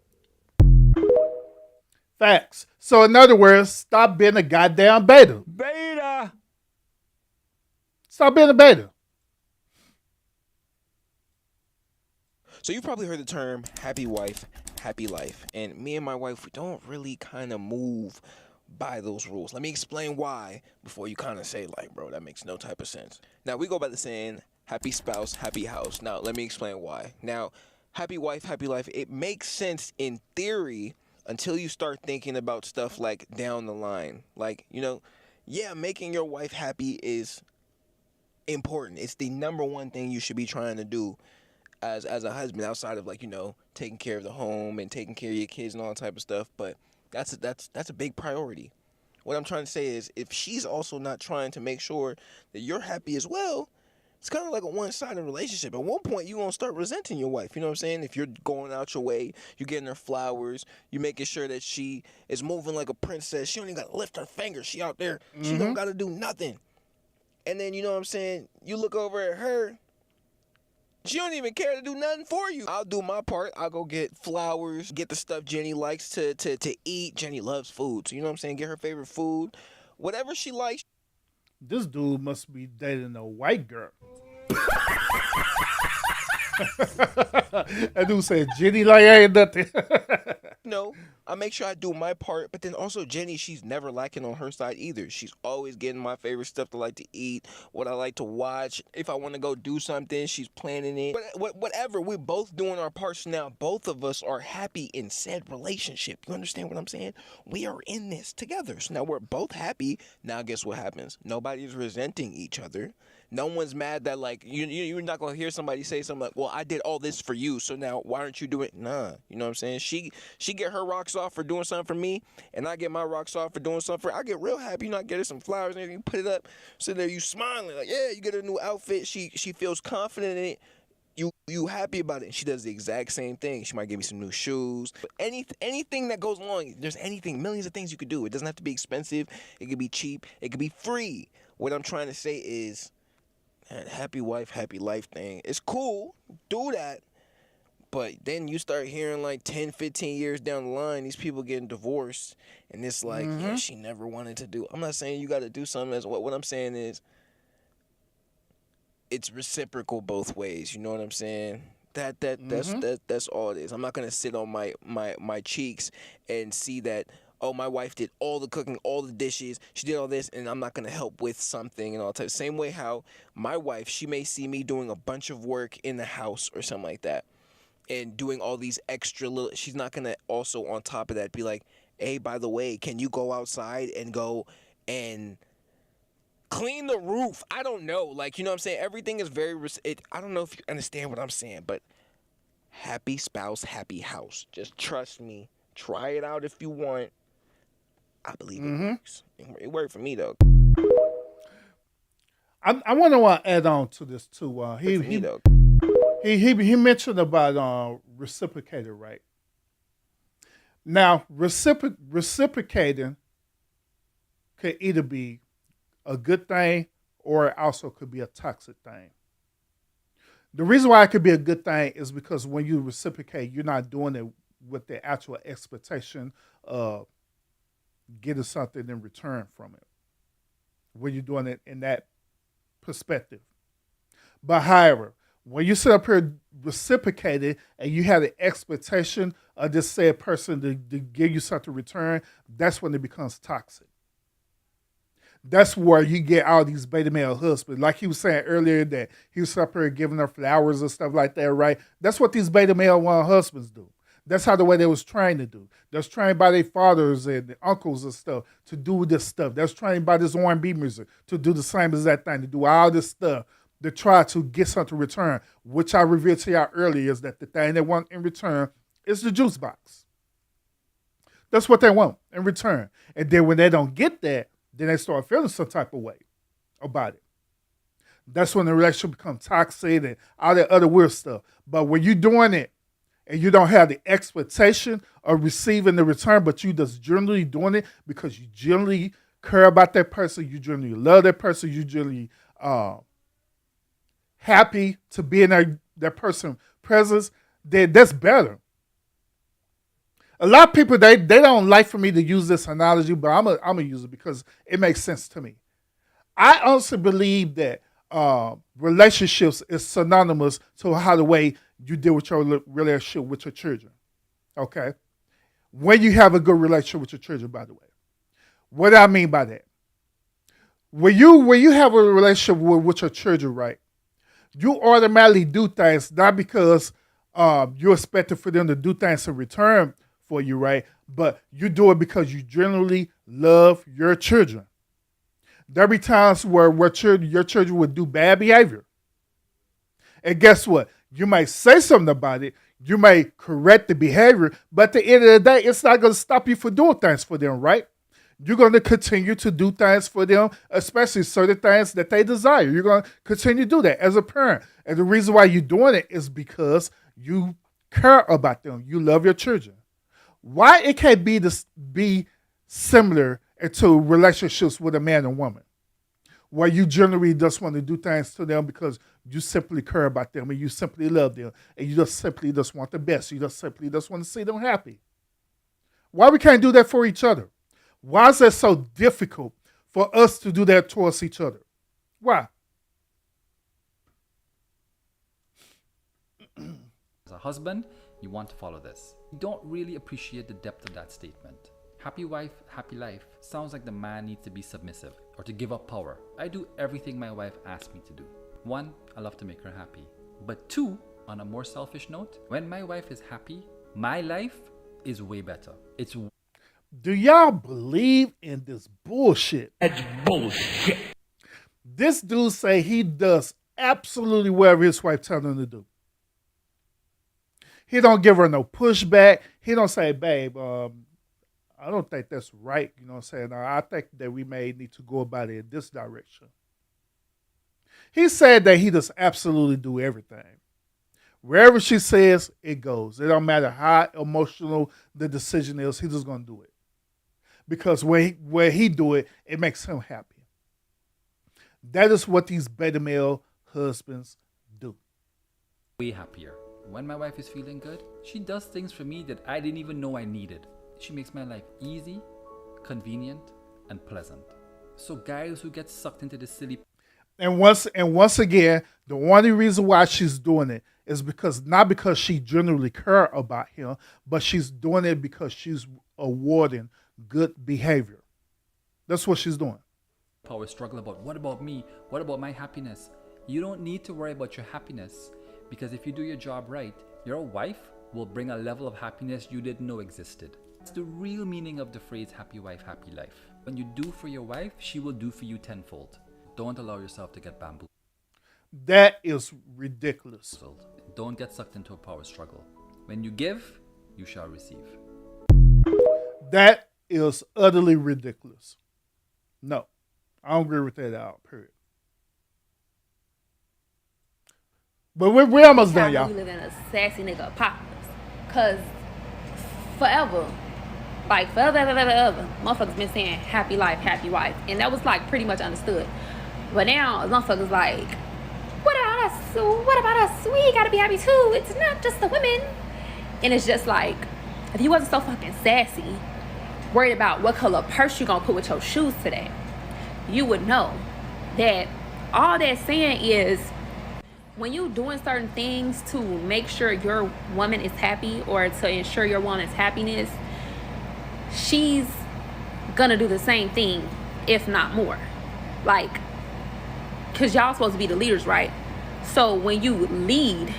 Facts. So in other words, stop being a goddamn beta. Beta. Stop being a beta. So you've probably heard the term happy wife, happy life. And me and my wife, we don't really kind of move by those rules. Let me explain why before you kind of say, like, bro, that makes no type of sense. Now, we go by the saying happy spouse, happy house. Now, let me explain why. Now, happy wife, happy life, it makes sense in theory until you start thinking about stuff like down the line. Like, yeah, making your wife happy is important. It's the number one thing you should be trying to do as a husband, outside of like, taking care of the home and taking care of your kids and all that type of stuff. But that's a big priority. What I'm trying to say is, if she's also not trying to make sure that you're happy as well, it's kind of like a one-sided relationship. At one point, you're going to start resenting your wife. You know what I'm saying? If you're going out your way, you're getting her flowers, you're making sure that she is moving like a princess. She don't even got to lift her finger. She out there. She don't got to do nothing. And then, you know what I'm saying, you look over at her, she don't even care to do nothing for you. I'll do my part. I'll go get flowers, get the stuff Jenny likes to eat. Jenny loves food, so you know what I'm saying? Get her favorite food. Whatever she likes. This dude must be dating a white girl. That dude said, Jenny like ain't nothing. No, I make sure I do my part, but then also Jenny, she's never lacking on her side either. She's always getting my favorite stuff to like to eat, what I like to watch. If I want to go do something, she's planning it. Whatever, we're both doing our parts now. Both of us are happy in said relationship. You understand what I'm saying? We are in this together. So now we're both happy. Now guess what happens? Nobody's resenting each other. No one's mad that, like, you're not going to hear somebody say something like, well, I did all this for you, so now why aren't you doing it? Nah, you know what I'm saying? She get her rocks off for doing something for me, and I get my rocks off for doing something for her. I get real happy. I get her some flowers and everything, put it up, so there you smiling, like, yeah, you get a new outfit. She feels confident in it. You happy about it. And she does the exact same thing. She might give me some new shoes. But anything that goes along, there's millions of things you could do. It doesn't have to be expensive. It could be cheap. It could be free. What I'm trying to say is, that happy wife, happy life thing, it's cool, do that, but then you start hearing like 10, 15 years down the line, these people getting divorced, and it's like, yeah, she never wanted to do. I'm not saying you got to do something as what I'm saying is, it's reciprocal both ways. You know what I'm saying? That's all it is. I'm not gonna sit on my cheeks and see that, oh, my wife did all the cooking, all the dishes, she did all this, and I'm not going to help with something and all that. Same way how my wife, she may see me doing a bunch of work in the house or something like that and doing all these extra little, she's not going to also on top of that be like, hey, by the way, can you go outside and go and clean the roof? I don't know. Like, you know what I'm saying? Everything is very, I don't know if you understand what I'm saying, but happy spouse, happy house. Just trust me. Try it out if you want. I believe it works. It worked for me, though. I want to add on to this, too. He mentioned about reciprocated, right? Now, reciprocating could either be a good thing or it also could be a toxic thing. The reason why it could be a good thing is because when you reciprocate, you're not doing it with the actual expectation of getting something in return from it, when you're doing it in that perspective. But however, when you sit up here reciprocated and you have the expectation of this said person to give you something in return, that's when it becomes toxic. That's where you get all these beta male husbands. Like he was saying earlier that he was up here giving her flowers and stuff like that, right? That's what these beta male husbands do. That's how the way they was trained to do. They was trained by their fathers and uncles and stuff to do this stuff. They was trained by this R&B music to do the same as that thing, to do all this stuff, to try to get something in return, which I revealed to y'all earlier is that the thing they want in return is the juice box. That's what they want in return. And then when they don't get that, then they start feeling some type of way about it. That's when the relationship becomes toxic and all that other weird stuff. But when you're doing it, and you don't have the expectation of receiving the return, but you just generally doing it because you generally care about that person, you generally love that person, you generally happy to be in that person's presence, then that's better. A lot of people, they don't like for me to use this analogy, but I'm gonna use it because it makes sense to me. I also believe that relationships is synonymous to how the way you deal with your relationship with your children. Okay? When you have a good relationship with your children, by the way. What do I mean by that? When you have a relationship with your children, right, you automatically do things, not because you're expecting for them to do things in return for you, right? But you do it because you genuinely love your children. There be times where your children would do bad behavior. And guess what? You might say something about it. You may correct the behavior, but at the end of the day, it's not going to stop you from doing things for them, right? You're going to continue to do things for them, especially certain things that they desire. You're going to continue to do that as a parent. And the reason why you're doing it is because you care about them. You love your children. Why it can't be similar to relationships with a man and woman, where you generally just want to do things to them because you simply care about them and you simply love them and you just simply just want the best. You just simply just want to see them happy. Why we can't do that for each other? Why is that so difficult for us to do that towards each other? Why? As a husband, you want to follow this. You don't really appreciate the depth of that statement. Happy wife, happy life sounds like the man needs to be submissive or to give up power. I do everything my wife asks me to do. 1, I love to make her happy. But 2, on a more selfish note, when my wife is happy, my life is way better. Do y'all believe in this bullshit? That's bullshit. This dude say he does absolutely whatever his wife tells him to do. He don't give her no pushback. He don't say, babe, I don't think that's right. You know what I'm saying? I think that we may need to go about it in this direction. He said that he does absolutely do everything. Wherever she says, it goes. It don't matter how emotional the decision is, he's just going to do it. Because where he do it, it makes him happy. That is what these beta male husbands do. Way happier. When my wife is feeling good, she does things for me that I didn't even know I needed. She makes my life easy, convenient, and pleasant. So guys who get sucked into this silly... And once again, the only reason why she's doing it is not because she genuinely cares about him, but she's doing it because she's awarding good behavior. That's what she's doing. Power struggle about what about me? What about my happiness? You don't need to worry about your happiness, because if you do your job right, your wife will bring a level of happiness you didn't know existed. It's the real meaning of the phrase happy wife, happy life. When you do for your wife, she will do for you tenfold. Don't allow yourself to get bamboozled. That is ridiculous. Don't get sucked into a power struggle. When you give, you shall receive. That is utterly ridiculous. No, I don't agree with that at all, period. But we're almost done, y'all. We live in a sassy nigga apocalypse. Because forever, motherfuckers been saying happy life, happy wife. And that was like pretty much understood. But now, motherfuckers like, what about us? What about us? We gotta be happy too. It's not just the women. And it's just like, if you wasn't so fucking sassy, worried about what color purse you gonna put with your shoes today, you would know that all that saying is, when you doing certain things to make sure your woman is happy or to ensure your woman's happiness, she's gonna do the same thing, if not more. Like, because y'all supposed to be the leaders, right? So when you lead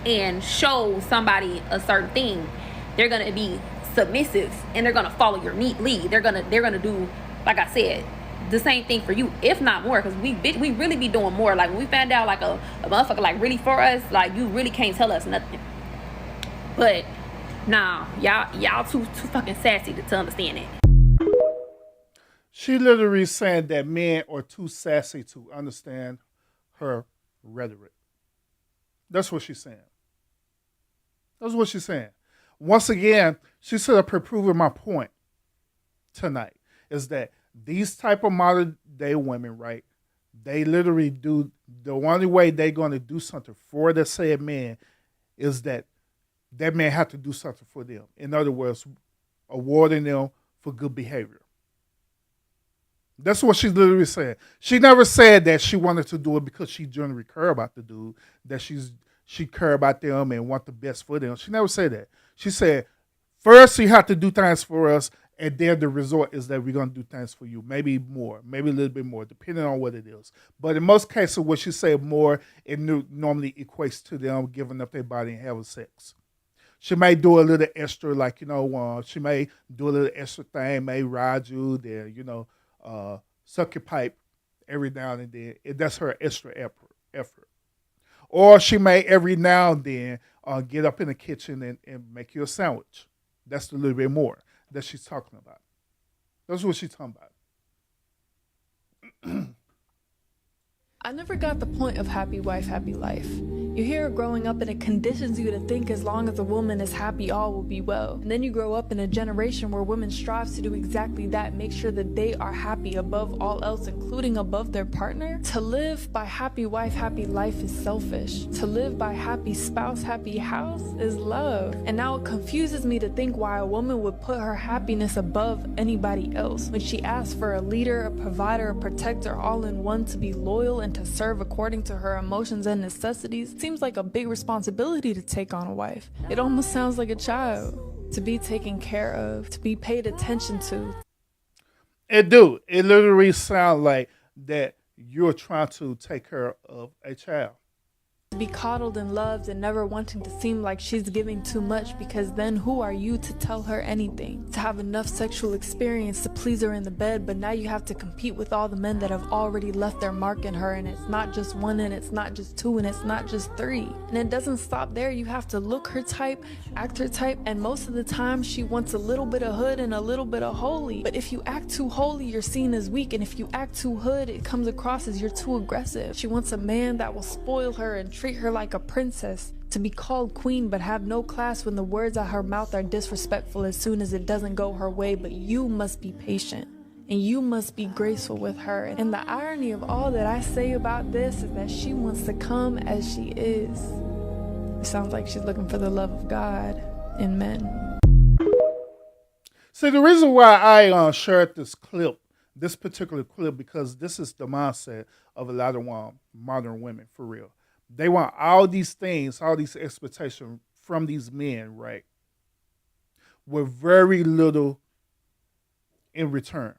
and show somebody a certain thing, they're gonna be submissive and they're gonna follow your lead. They're gonna do, like I said, the same thing for you, if not more, because we really be doing more. Like when we found out like a motherfucker like really for us, like you really can't tell us nothing. But nah, y'all too fucking sassy to understand it. She literally saying that men are too sassy to understand her rhetoric. That's what she's saying. That's what she's saying. Once again, she set up her proving my point tonight, is that these type of modern day women, right, they literally do, the only way they're going to do something for the said man is that man have to do something for them. In other words, awarding them for good behavior. That's what she's literally saying. She never said that she wanted to do it because she genuinely cared about the dude, that she cared about them and want the best for them. She never said that. She said, first you have to do things for us, and then the result is that we're going to do things for you. Maybe more, maybe a little bit more, depending on what it is. But in most cases, when she said more, it normally equates to them giving up their body and having sex. She may do a little extra, like, she may do a little extra thing, may ride you, then, suck your pipe every now and then. That's her extra effort. Or she may every now and then get up in the kitchen and make you a sandwich. That's a little bit more that she's talking about. That's what she's talking about. I never got the point of happy wife, happy life. You hear it growing up and it conditions you to think as long as a woman is happy, all will be well. And then you grow up in a generation where women strive to do exactly that, make sure that they are happy above all else, including above their partner. To live by happy wife, happy life is selfish. To live by happy spouse, happy house is love. And now it confuses me to think why a woman would put her happiness above anybody else when she asks for a leader, a provider, a protector, all in one, to be loyal and to serve according to her emotions and necessities. Seems like a big responsibility to take on a wife. It almost sounds like a child, to be taken care of, to be paid attention to. It do. It literally sounds like that you're trying to take care of a child. To be coddled and loved and never wanting to seem like she's giving too much, because then who are you to tell her anything? To have enough sexual experience to please her in the bed, but now you have to compete with all the men that have already left their mark in her, and it's not just one, and it's not just two, and it's not just three. And it doesn't stop there. You have to look her type, act her type, and most of the time she wants a little bit of hood and a little bit of holy. But if you act too holy, you're seen as weak, and if you act too hood, it comes across as you're too aggressive. She wants a man that will spoil her and treat her like a princess, to be called queen but have no class when the words out her mouth are disrespectful as soon as it doesn't go her way. But you must be patient and you must be graceful with her. And the irony of all that I say about this is that she wants to come as she is. It sounds like she's looking for the love of God in men. See, the reason why I shared this particular clip, because this is the mindset of a lot of modern women, for real. They want all these things, all these expectations from these men, right? With very little in return.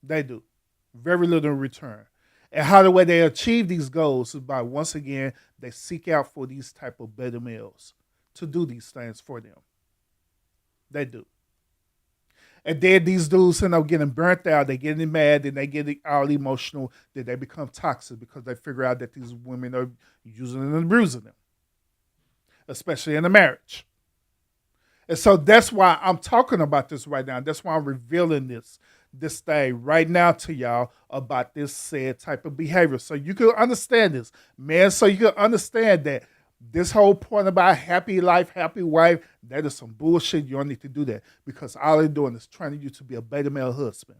They do. Very little in return. And how the way they achieve these goals is by, once again, they seek out for these type of beta males to do these things for them. They do. And then these dudes end up getting burnt out. They getting mad, and they get all emotional. Then they become toxic because they figure out that these women are using and abusing them, especially in a marriage. And so that's why I'm talking about this right now. That's why I'm revealing this thing right now to y'all about this said type of behavior, so you can understand this, man. So you can understand that this whole point about happy life, happy wife, that is some bullshit. You don't need to do that, because all they're doing is training you to be a beta male husband.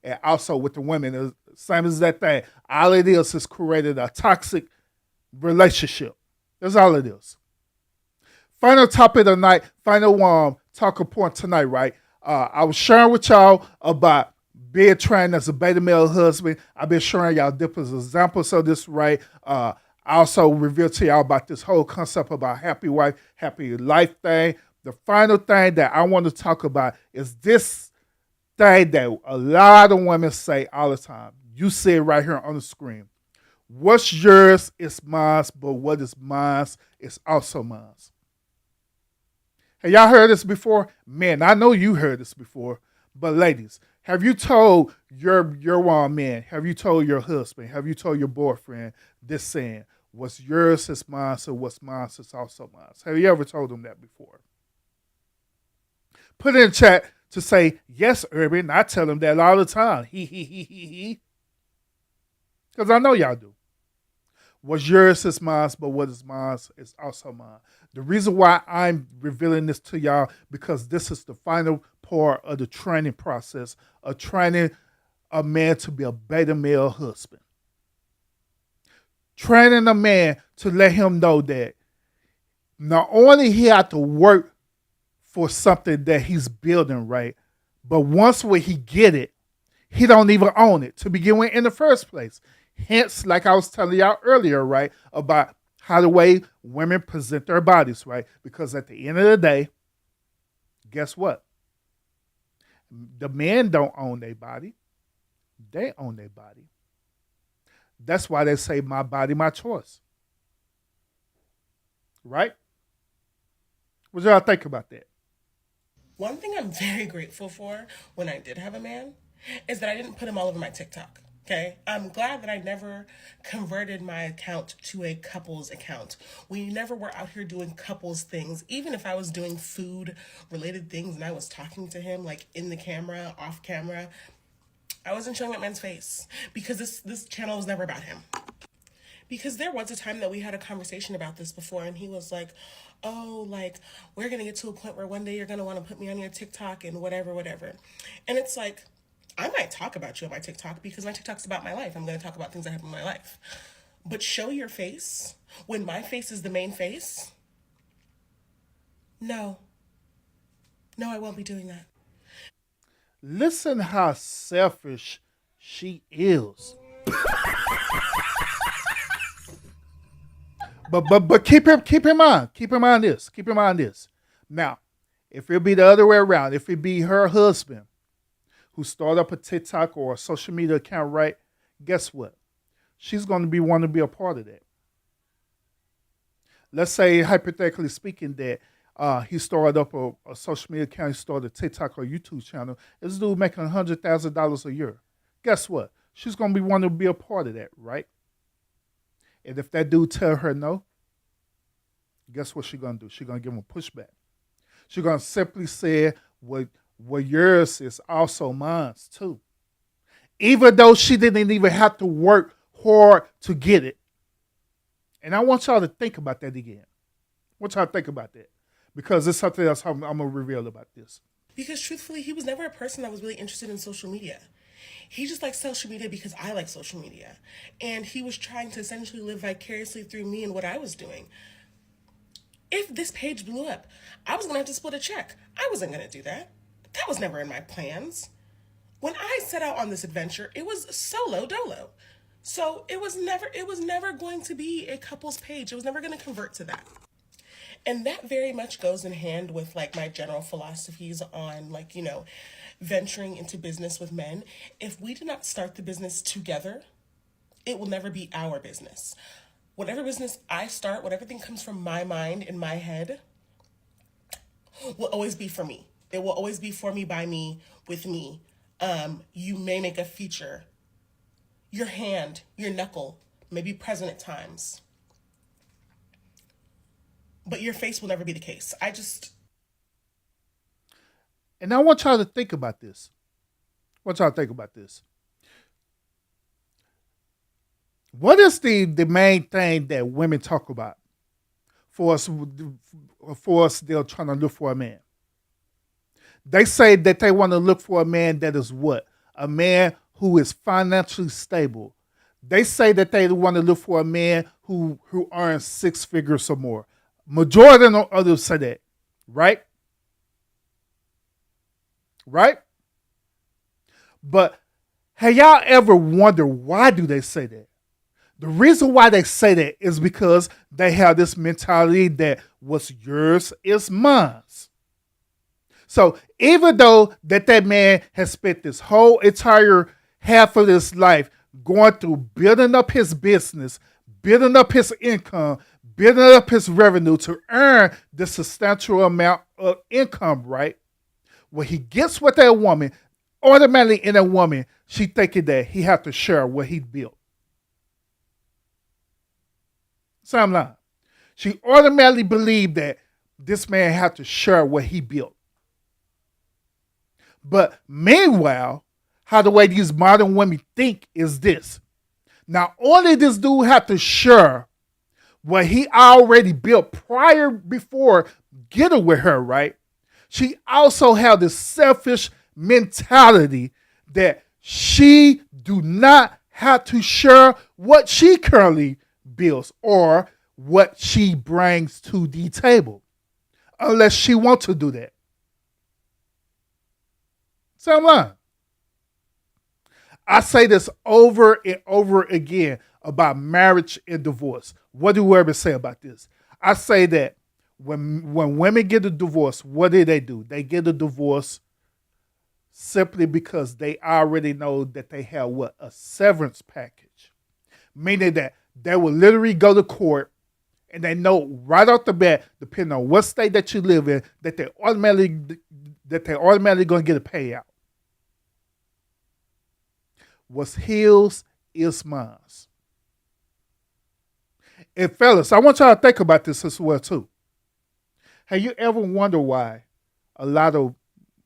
And also with the women, same as that thing. All it is created a toxic relationship. That's all it is. Final topic of the night, final talking point tonight, right? I was sharing with y'all about being trained as a beta male husband. I've been showing y'all different examples of this, right? I also revealed to y'all about this whole concept about happy wife, happy life thing. The final thing that I want to talk about is this thing that a lot of women say all the time. You see it right here on the screen. What's yours is mine, but what is mine is also mine. Have y'all heard this before? Men, I know you heard this before, but ladies, have you told your man, have you told your husband, have you told your boyfriend this saying, what's yours is mine, so what's mine is also mine? Have you ever told them that before? Put it in chat to say, yes, Urban, I tell them that all the time. He. Because I know y'all do. What's yours is mine, but what is mine is also mine. The reason why I'm revealing this to y'all, because this is the final part of the training process of training a man to be a beta male husband. Training a man to let him know that not only he have to work for something that he's building, right, but once when he get it, he don't even own it to begin with in the first place. Hence, like I was telling y'all earlier, right, about how the way women present their bodies, right? Because at the end of the day, guess what? The men don't own their body. They own their body. That's why they say my body, my choice. right? What y'all think about that? One thing I'm very grateful for when I did have a man is that I didn't put him all over my TikTok. Okay, I'm glad that I never converted my account to a couples account. We never were out here doing couples things. Even if I was doing food related things and I was talking to him like in the camera, off camera, I wasn't showing that man's face because this channel was never about him. Because there was a time that we had a conversation about this before, and he was like, oh, like, we're going to get to a point where one day you're going to want to put me on your TikTok and whatever, whatever. And it's like, I might talk about you on my TikTok because my TikTok's about my life. I'm going to talk about things that happen in my life. But show your face when my face is the main face? No. No, I won't be doing that. Listen how selfish she is. But keep in mind this. Now, if it be the other way around, if it be her husband who start up a TikTok or a social media account, right? Guess what? She's going to want to be a part of that. Let's say, hypothetically speaking, that he started up a social media account, he started a TikTok or YouTube channel. This dude making $100,000 a year. Guess what? She's going to want to be a part of that, right? And if that dude tell her no, guess what she's going to do? She's going to give him a pushback. She's going to simply say, well, yours is also mine too. Even though she didn't even have to work hard to get it. And I want y'all to think about that again. I want y'all to think about that. Because it's something else I'm going to reveal about this. Because truthfully, he was never a person that was really interested in social media. He just likes social media because I like social media. And he was trying to essentially live vicariously through me and what I was doing. If this page blew up, I was going to have to split a check. I wasn't going to do that. That was never in my plans. When I set out on this adventure, it was solo dolo. So it was never going to be a couple's page. It was never going to convert to that. And that very much goes in hand with like my general philosophies on like, you know, venturing into business with men. If we do not start the business together, it will never be our business. Whatever business I start, whatever thing comes from my mind in my head will always be for me. It will always be for me, by me, with me. You may make a feature. Your hand, your knuckle may be present at times. But your face will never be the case. And I want y'all to think about this. What is the main thing that women talk about for us they're trying to look for a man? They say that they want to look for a man that is what? A man who is financially stable. They say that they want to look for a man who earns 6 figures or more. Majority of others say that, right? Right? But have y'all ever wondered why do they say that? The reason why they say that is because they have this mentality that what's yours is mine. So even though that man has spent this whole entire half of his life going through building up his business, building up his income, building up his revenue to earn the substantial amount of income, right? When he gets with that woman, automatically in a woman, she thinking that he have to share what he built. So I'm lying. She automatically believed that this man had to share what he built. But meanwhile, how the way these modern women think is this. Not only this dude have to share what he already built before getting with her, right? She also have this selfish mentality that she do not have to share what she currently builds or what she brings to the table unless she wants to do that. So I'm lying. I say this over and over again about marriage and divorce. What do women say about this? I say that when women get a divorce, what do? They get a divorce simply because they already know that they have a severance package. Meaning that they will literally go to court And they know right off the bat, depending on what state that you live in, that they automatically going to get a payout. What's his is mine. And fellas, I want y'all to think about this as well too. Have you ever wondered why a lot of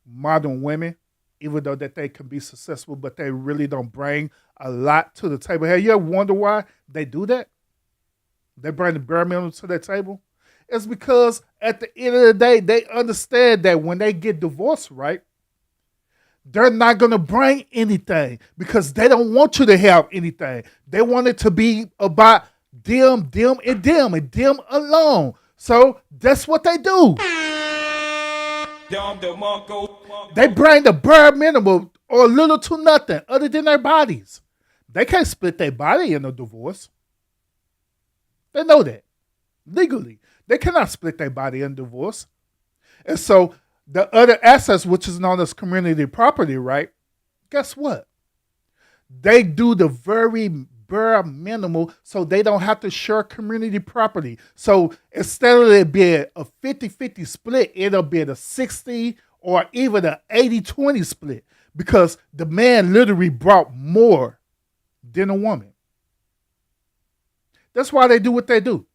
modern women, even though that they can be successful, but they really don't bring a lot to the table? Have you ever wondered why they do that? They bring the bare minimum to their table? It's because at the end of the day, they understand that when they get divorced, right, they're not going to bring anything because they don't want you to have anything. They want it to be about them, and them alone. So that's what they do. They bring the bare minimum or little to nothing other than their bodies. They can't split their body in a divorce. They know that. Legally. They cannot split their body in divorce. And so the other assets, which is known as community property, right? Guess what? They do the very bare minimal so they don't have to share community property. So instead of it being a 50-50 split, it'll be a 60 or even an 80-20 split because the man literally brought more than a woman. That's why they do what they do.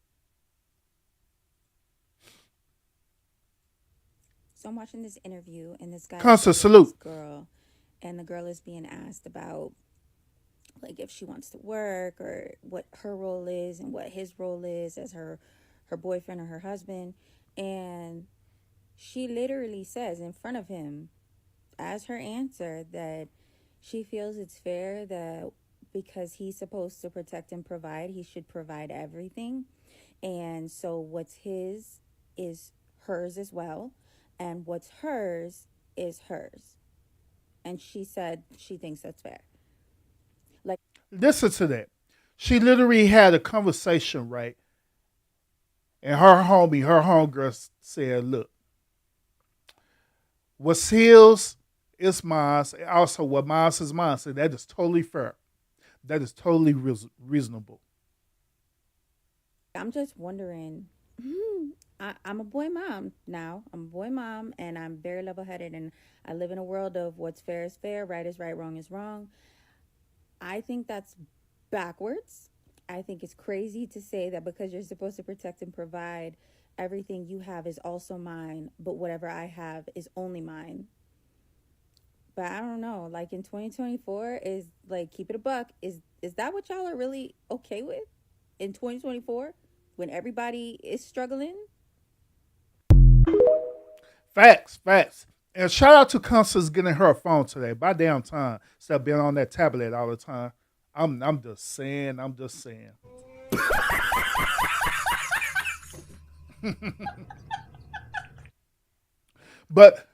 So I'm watching this interview, and this guy Constant salute. This girl, and the girl is being asked about like if she wants to work or what her role is and what his role is as her boyfriend or her husband. And she literally says in front of him as her answer that she feels it's fair that because he's supposed to protect and provide, he should provide everything. And so what's his is hers as well. And what's hers is hers. And she said she thinks that's fair. Like, listen to that. She literally had a conversation, right? And her homegirl said, look, what's his is mine. Also, what mine is mine. So that is totally fair. That is totally reasonable. I'm just wondering, I'm a boy mom now. I'm a boy mom, and I'm very level-headed, and I live in a world of what's fair is fair, right is right, wrong is wrong. I think that's backwards. I think it's crazy to say that because you're supposed to protect and provide, everything you have is also mine, but whatever I have is only mine. But I don't know, like in 2024, is like, keep it a buck. Is that what y'all are really okay with in 2024 when everybody is struggling? Facts. And shout out to Constance getting her phone today. By damn time, instead of being on that tablet all the time. I'm just saying. But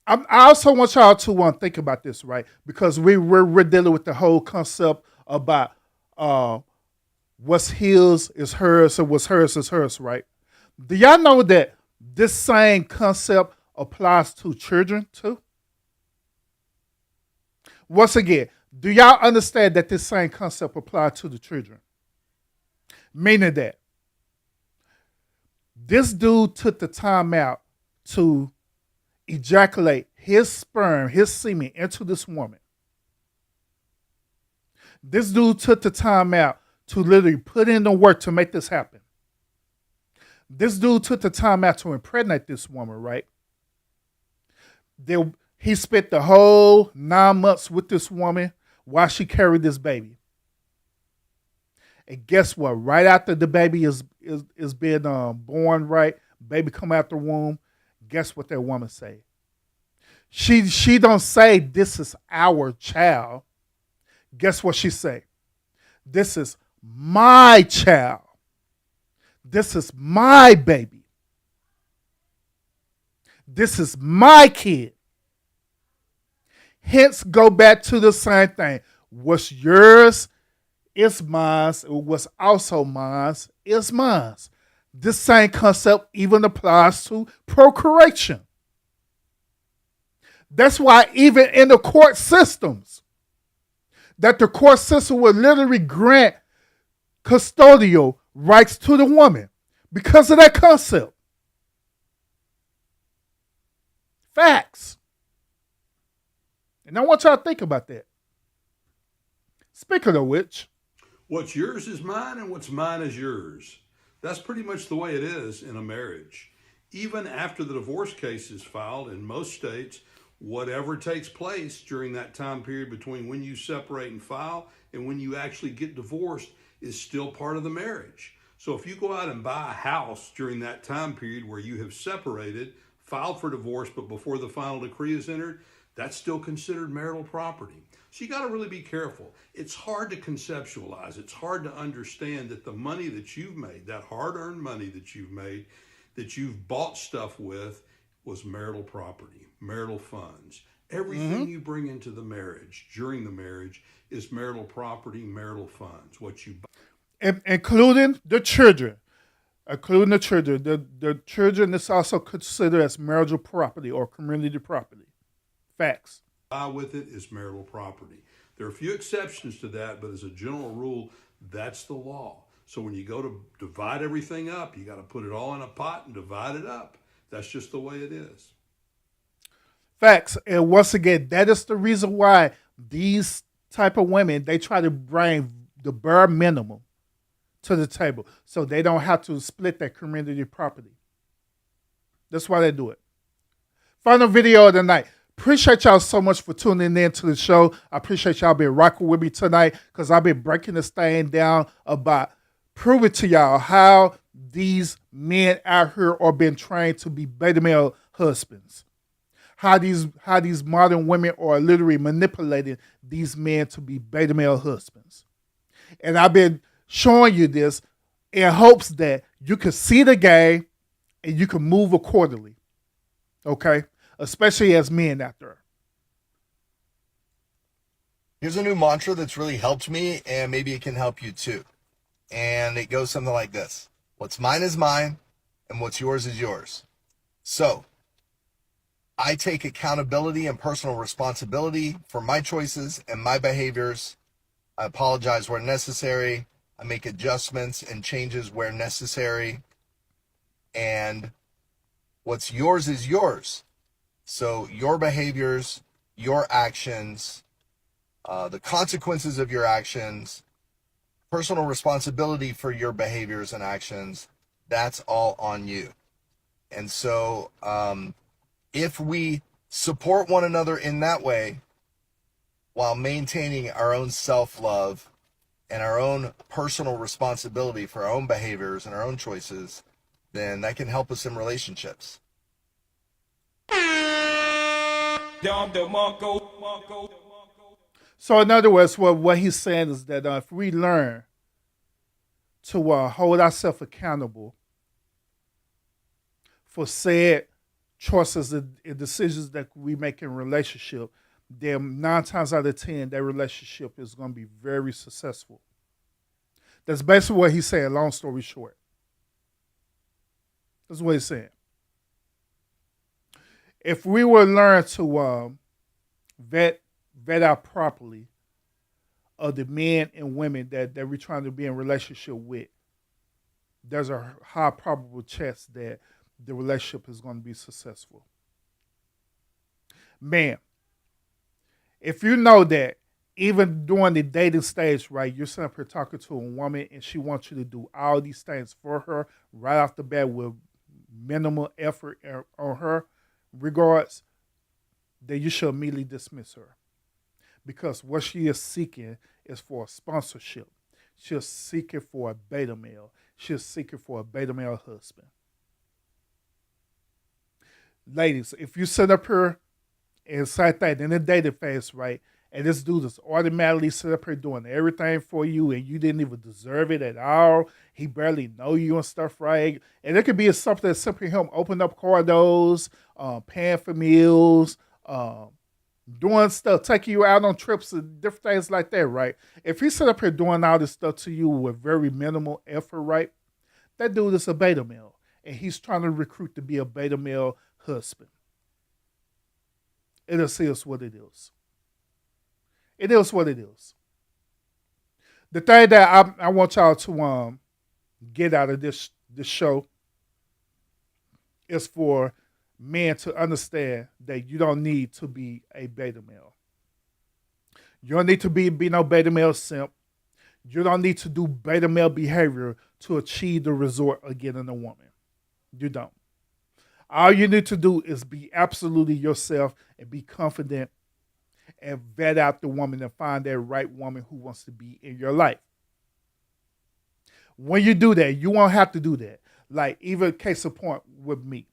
I also want y'all to think about this, right? Because we're dealing with the whole concept about what's his is hers and what's hers is hers, right? Do y'all know that this same concept applies to children too? Once again, do y'all understand that this same concept applies to the children? Meaning that this dude took the time out to ejaculate his sperm, his semen into this woman. This dude took the time out to literally put in the work to make this happen. This dude took the time out to impregnate this woman, right? He spent the whole 9 months with this woman while she carried this baby. And guess what? Right after the baby is being born, right? Baby come out the womb. Guess what that woman say? She don't say this is our child. Guess what she say? This is my child. This is my baby. This is my kid. Hence, go back to the same thing. What's yours is mine. What's also mine is mine. This same concept even applies to procreation. That's why even in the court systems, that the court system will literally grant custodial rights to the woman because of that concept. Facts. And I want y'all to think about that. Speaking of which, what's yours is mine and what's mine is yours. That's pretty much the way it is in a marriage. Even after the divorce case is filed in most states, whatever takes place during that time period between when you separate and file and when you actually get divorced is still part of the marriage. So if you go out and buy a house during that time period where you have separated, filed for divorce, but before the final decree is entered, that's still considered marital property. So you got to really be careful. It's hard to conceptualize. It's hard to understand that the money that you've made, that hard-earned money that you've made, that you've bought stuff with, was marital property, marital funds. Everything you bring into the marriage, during the marriage, is marital property, marital funds, what you buy. Including the children. Including the children. The children is also considered as marital property or community property. Facts. Buy with it is marital property. There are a few exceptions to that, but as a general rule, that's the law. So when you go to divide everything up, you got to put it all in a pot and divide it up. That's just the way it is. Facts. And once again, that is the reason why these type of women, they try to bring the bare minimum to the table so they don't have to split that community property. That's why they do it. Final video of the night. Appreciate y'all so much for tuning in to the show. I appreciate y'all being rocking with me tonight because I've been breaking this thing down about proving to y'all how these men out here are being trained to be beta male husbands. How these modern women are literally manipulating these men to be beta male husbands. And I've been showing you this in hopes that you can see the game and you can move accordingly. Okay? Especially as men out there. Here's a new mantra that's really helped me, and maybe it can help you too. And it goes something like this. What's mine is mine, and what's yours is yours. So, I take accountability and personal responsibility for my choices and my behaviors. I apologize where necessary. I make adjustments and changes where necessary. And what's yours is yours. So your behaviors, your actions, the consequences of your actions, personal responsibility for your behaviors and actions, that's all on you. And so if we support one another in that way while maintaining our own self-love and our own personal responsibility for our own behaviors and our own choices, then that can help us in relationships. So in other words, what he's saying is that if we learn to hold ourselves accountable for said choices and decisions that we make in relationship, then 9 times out of 10, that relationship is going to be very successful. That's basically what he's saying, long story short. That's what he's saying. If we would learn to vet out properly of the men and women that we're trying to be in relationship with, there's a high probable chance that the relationship is going to be successful. Man, if you know that even during the dating stage, right, you're sitting up here talking to a woman and she wants you to do all these things for her right off the bat with minimal effort on her regards, then you should immediately dismiss her. Because what she is seeking is for a sponsorship. She's seeking for a beta male. She's seeking for a beta male husband. Ladies, if you sit up here and say that in the dating phase, right, and this dude is automatically sit up here doing everything for you and you didn't even deserve it at all, he barely know you and stuff, right? And it could be something that's simply him opening up corridors, paying for meals, doing stuff, taking you out on trips and different things like that, right? If he sit up here doing all this stuff to you with very minimal effort, right, that dude is a beta male. And he's trying to recruit to be a beta male husband. It is what it is. It is what it is. The thing that I want y'all to get out of this show is for men to understand that you don't need to be a beta male. You don't need to be no beta male simp. You don't need to do beta male behavior to achieve the result of getting a woman. You don't. All you need to do is be absolutely yourself and be confident and vet out the woman and find that right woman who wants to be in your life. When you do that, you won't have to do that. Like, even case of point with me.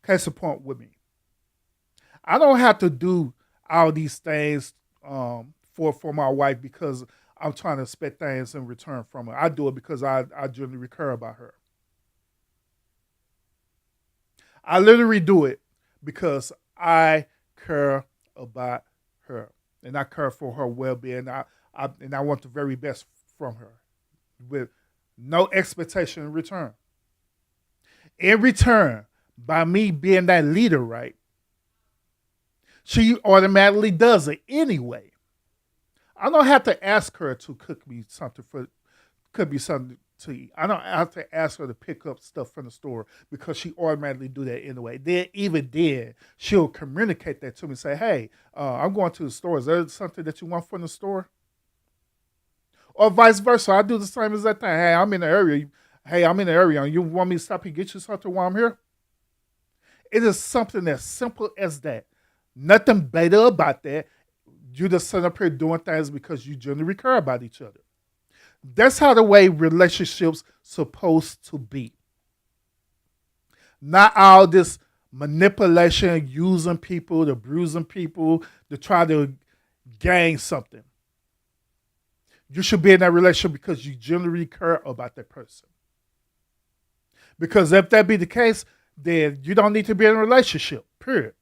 Case of point with me. I don't have to do all these things for my wife because I'm trying to expect things in return from her. I do it because I genuinely care about her. I literally do it because I care about her and I care for her well-being. And I want the very best from her with no expectation in return. In return, by me being that leader, right, she automatically does it anyway. I don't have to ask her to cook me something to eat. I don't have to ask her to pick up stuff from the store because she automatically do that anyway. Then she'll communicate that to me and say, hey, I'm going to the store. Is there something that you want from the store? Or vice versa. I do the same as that thing. Hey, I'm in the area. And you want me to stop and get you something while I'm here? It is something as simple as that. Nothing beta about that. You just sit up here doing things because you genuinely care about each other. That's how the way relationships supposed to be. Not all this manipulation, using people, to bruising people, to try to gain something. You should be in that relationship because you genuinely care about that person. Because if that be the case, then you don't need to be in a relationship, period.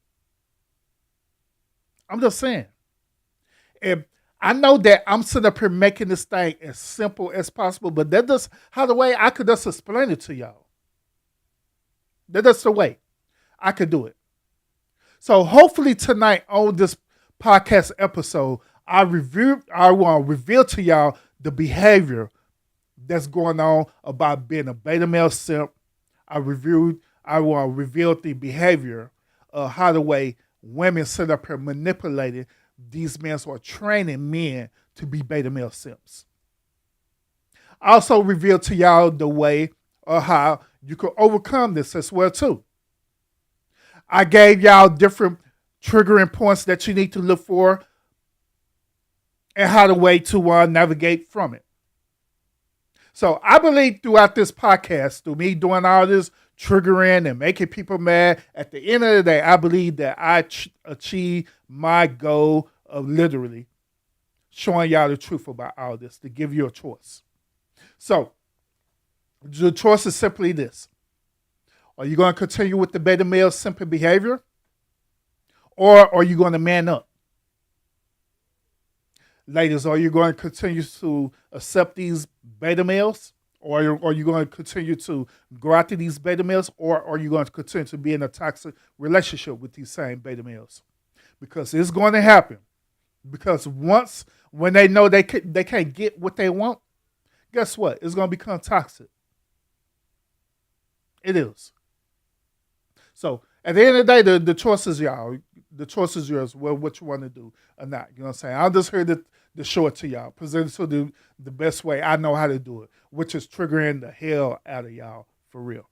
I'm just saying. And I know that I'm sitting up here making this thing as simple as possible, but that's how the way I could just explain it to y'all. That's the way I could do it. So hopefully tonight on this podcast episode, I want to reveal to y'all the behavior that's going on about being a beta male simp. I want to reveal the behavior of how the way women sit up here manipulating these men who are training men to be beta male simps. I also reveal to y'all the way or how you can overcome this as well too. I gave y'all different triggering points that you need to look for and how the way to navigate from it. So I believe throughout this podcast, through me doing all this triggering and making people mad, at the end of the day, I believe that I achieved my goal of literally showing y'all the truth about all this, to give you a choice. So the choice is simply this. Are you going to continue with the beta male simple behavior? Or are you going to man up? Ladies, are you going to continue to accept these beta males? Or are you going to continue to go after these beta males? Or are you going to continue to be in a toxic relationship with these same beta males? Because it's going to happen. Because when they know they can't get what they want, guess what? It's going to become toxic. It is. So at the end of the day, the choice is y'all. The choice is yours. Well, what you want to do or not. You know what I'm saying? I'm just here to show it to y'all. Present it to the best way I know how to do it, which is triggering the hell out of y'all for real.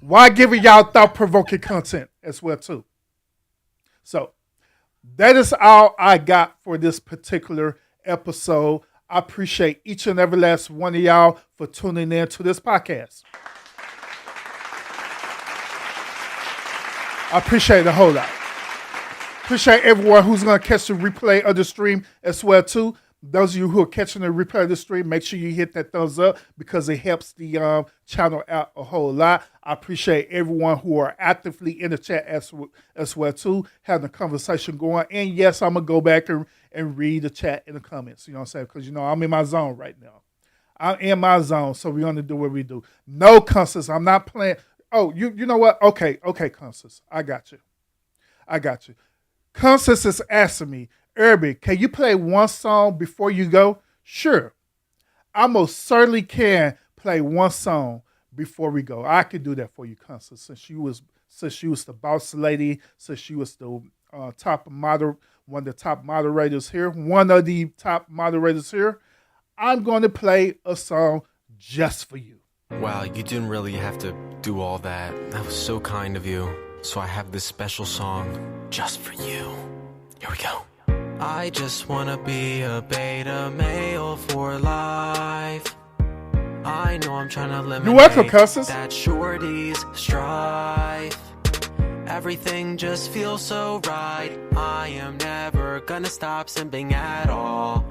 Why giving y'all thought-provoking content as well too? So that is all I got for this particular episode. I appreciate each and every last one of y'all for tuning in to this podcast. I appreciate it a whole lot. Appreciate everyone who's going to catch the replay of the stream as well too. Those of you who are catching the replay of the stream, make sure you hit that thumbs up because it helps the channel out a whole lot. I appreciate everyone who are actively in the chat as well too, having a conversation going. And yes, I'm going to go back and read the chat in the comments. You know what I'm saying? Because, I'm in my zone right now. I'm in my zone, so we're going to do what we do. No constants. I'm not playing. Oh, you know what? Okay, Constance. I got you. Constance is asking me, Irby, can you play one song before you go? Sure. I most certainly can play one song before we go. I could do that for you, Constance, since she was the boss lady, since she was the one of the top moderators here, I'm going to play a song just for you. Wow, you didn't really have to do all that. That was so kind of you. So I have this special song just for you. Here we go. I just wanna be a beta male for life. I know I'm trying to eliminate You're welcome, Cusses. that shorty's strife. Everything just feels so right. I am never gonna stop simping at all.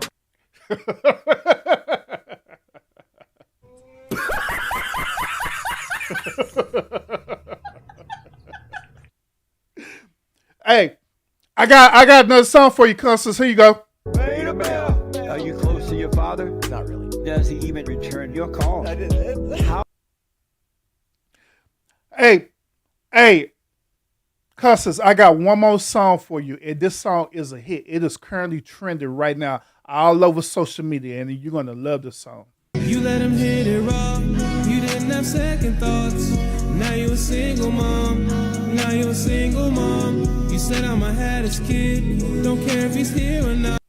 Hey, I got another song for you, Constance. Here you go. Beta male. Are you close to your father? Not really. Does he even return your calls? How? Hey, Constance, I got one more song for you, and this song is a hit. It is currently trending right now all over social media, and you're gonna love this song. You let him hit it raw. You didn't have second thoughts. Now you a single mom. You said I'ma have this kid. Don't care if he's here or not.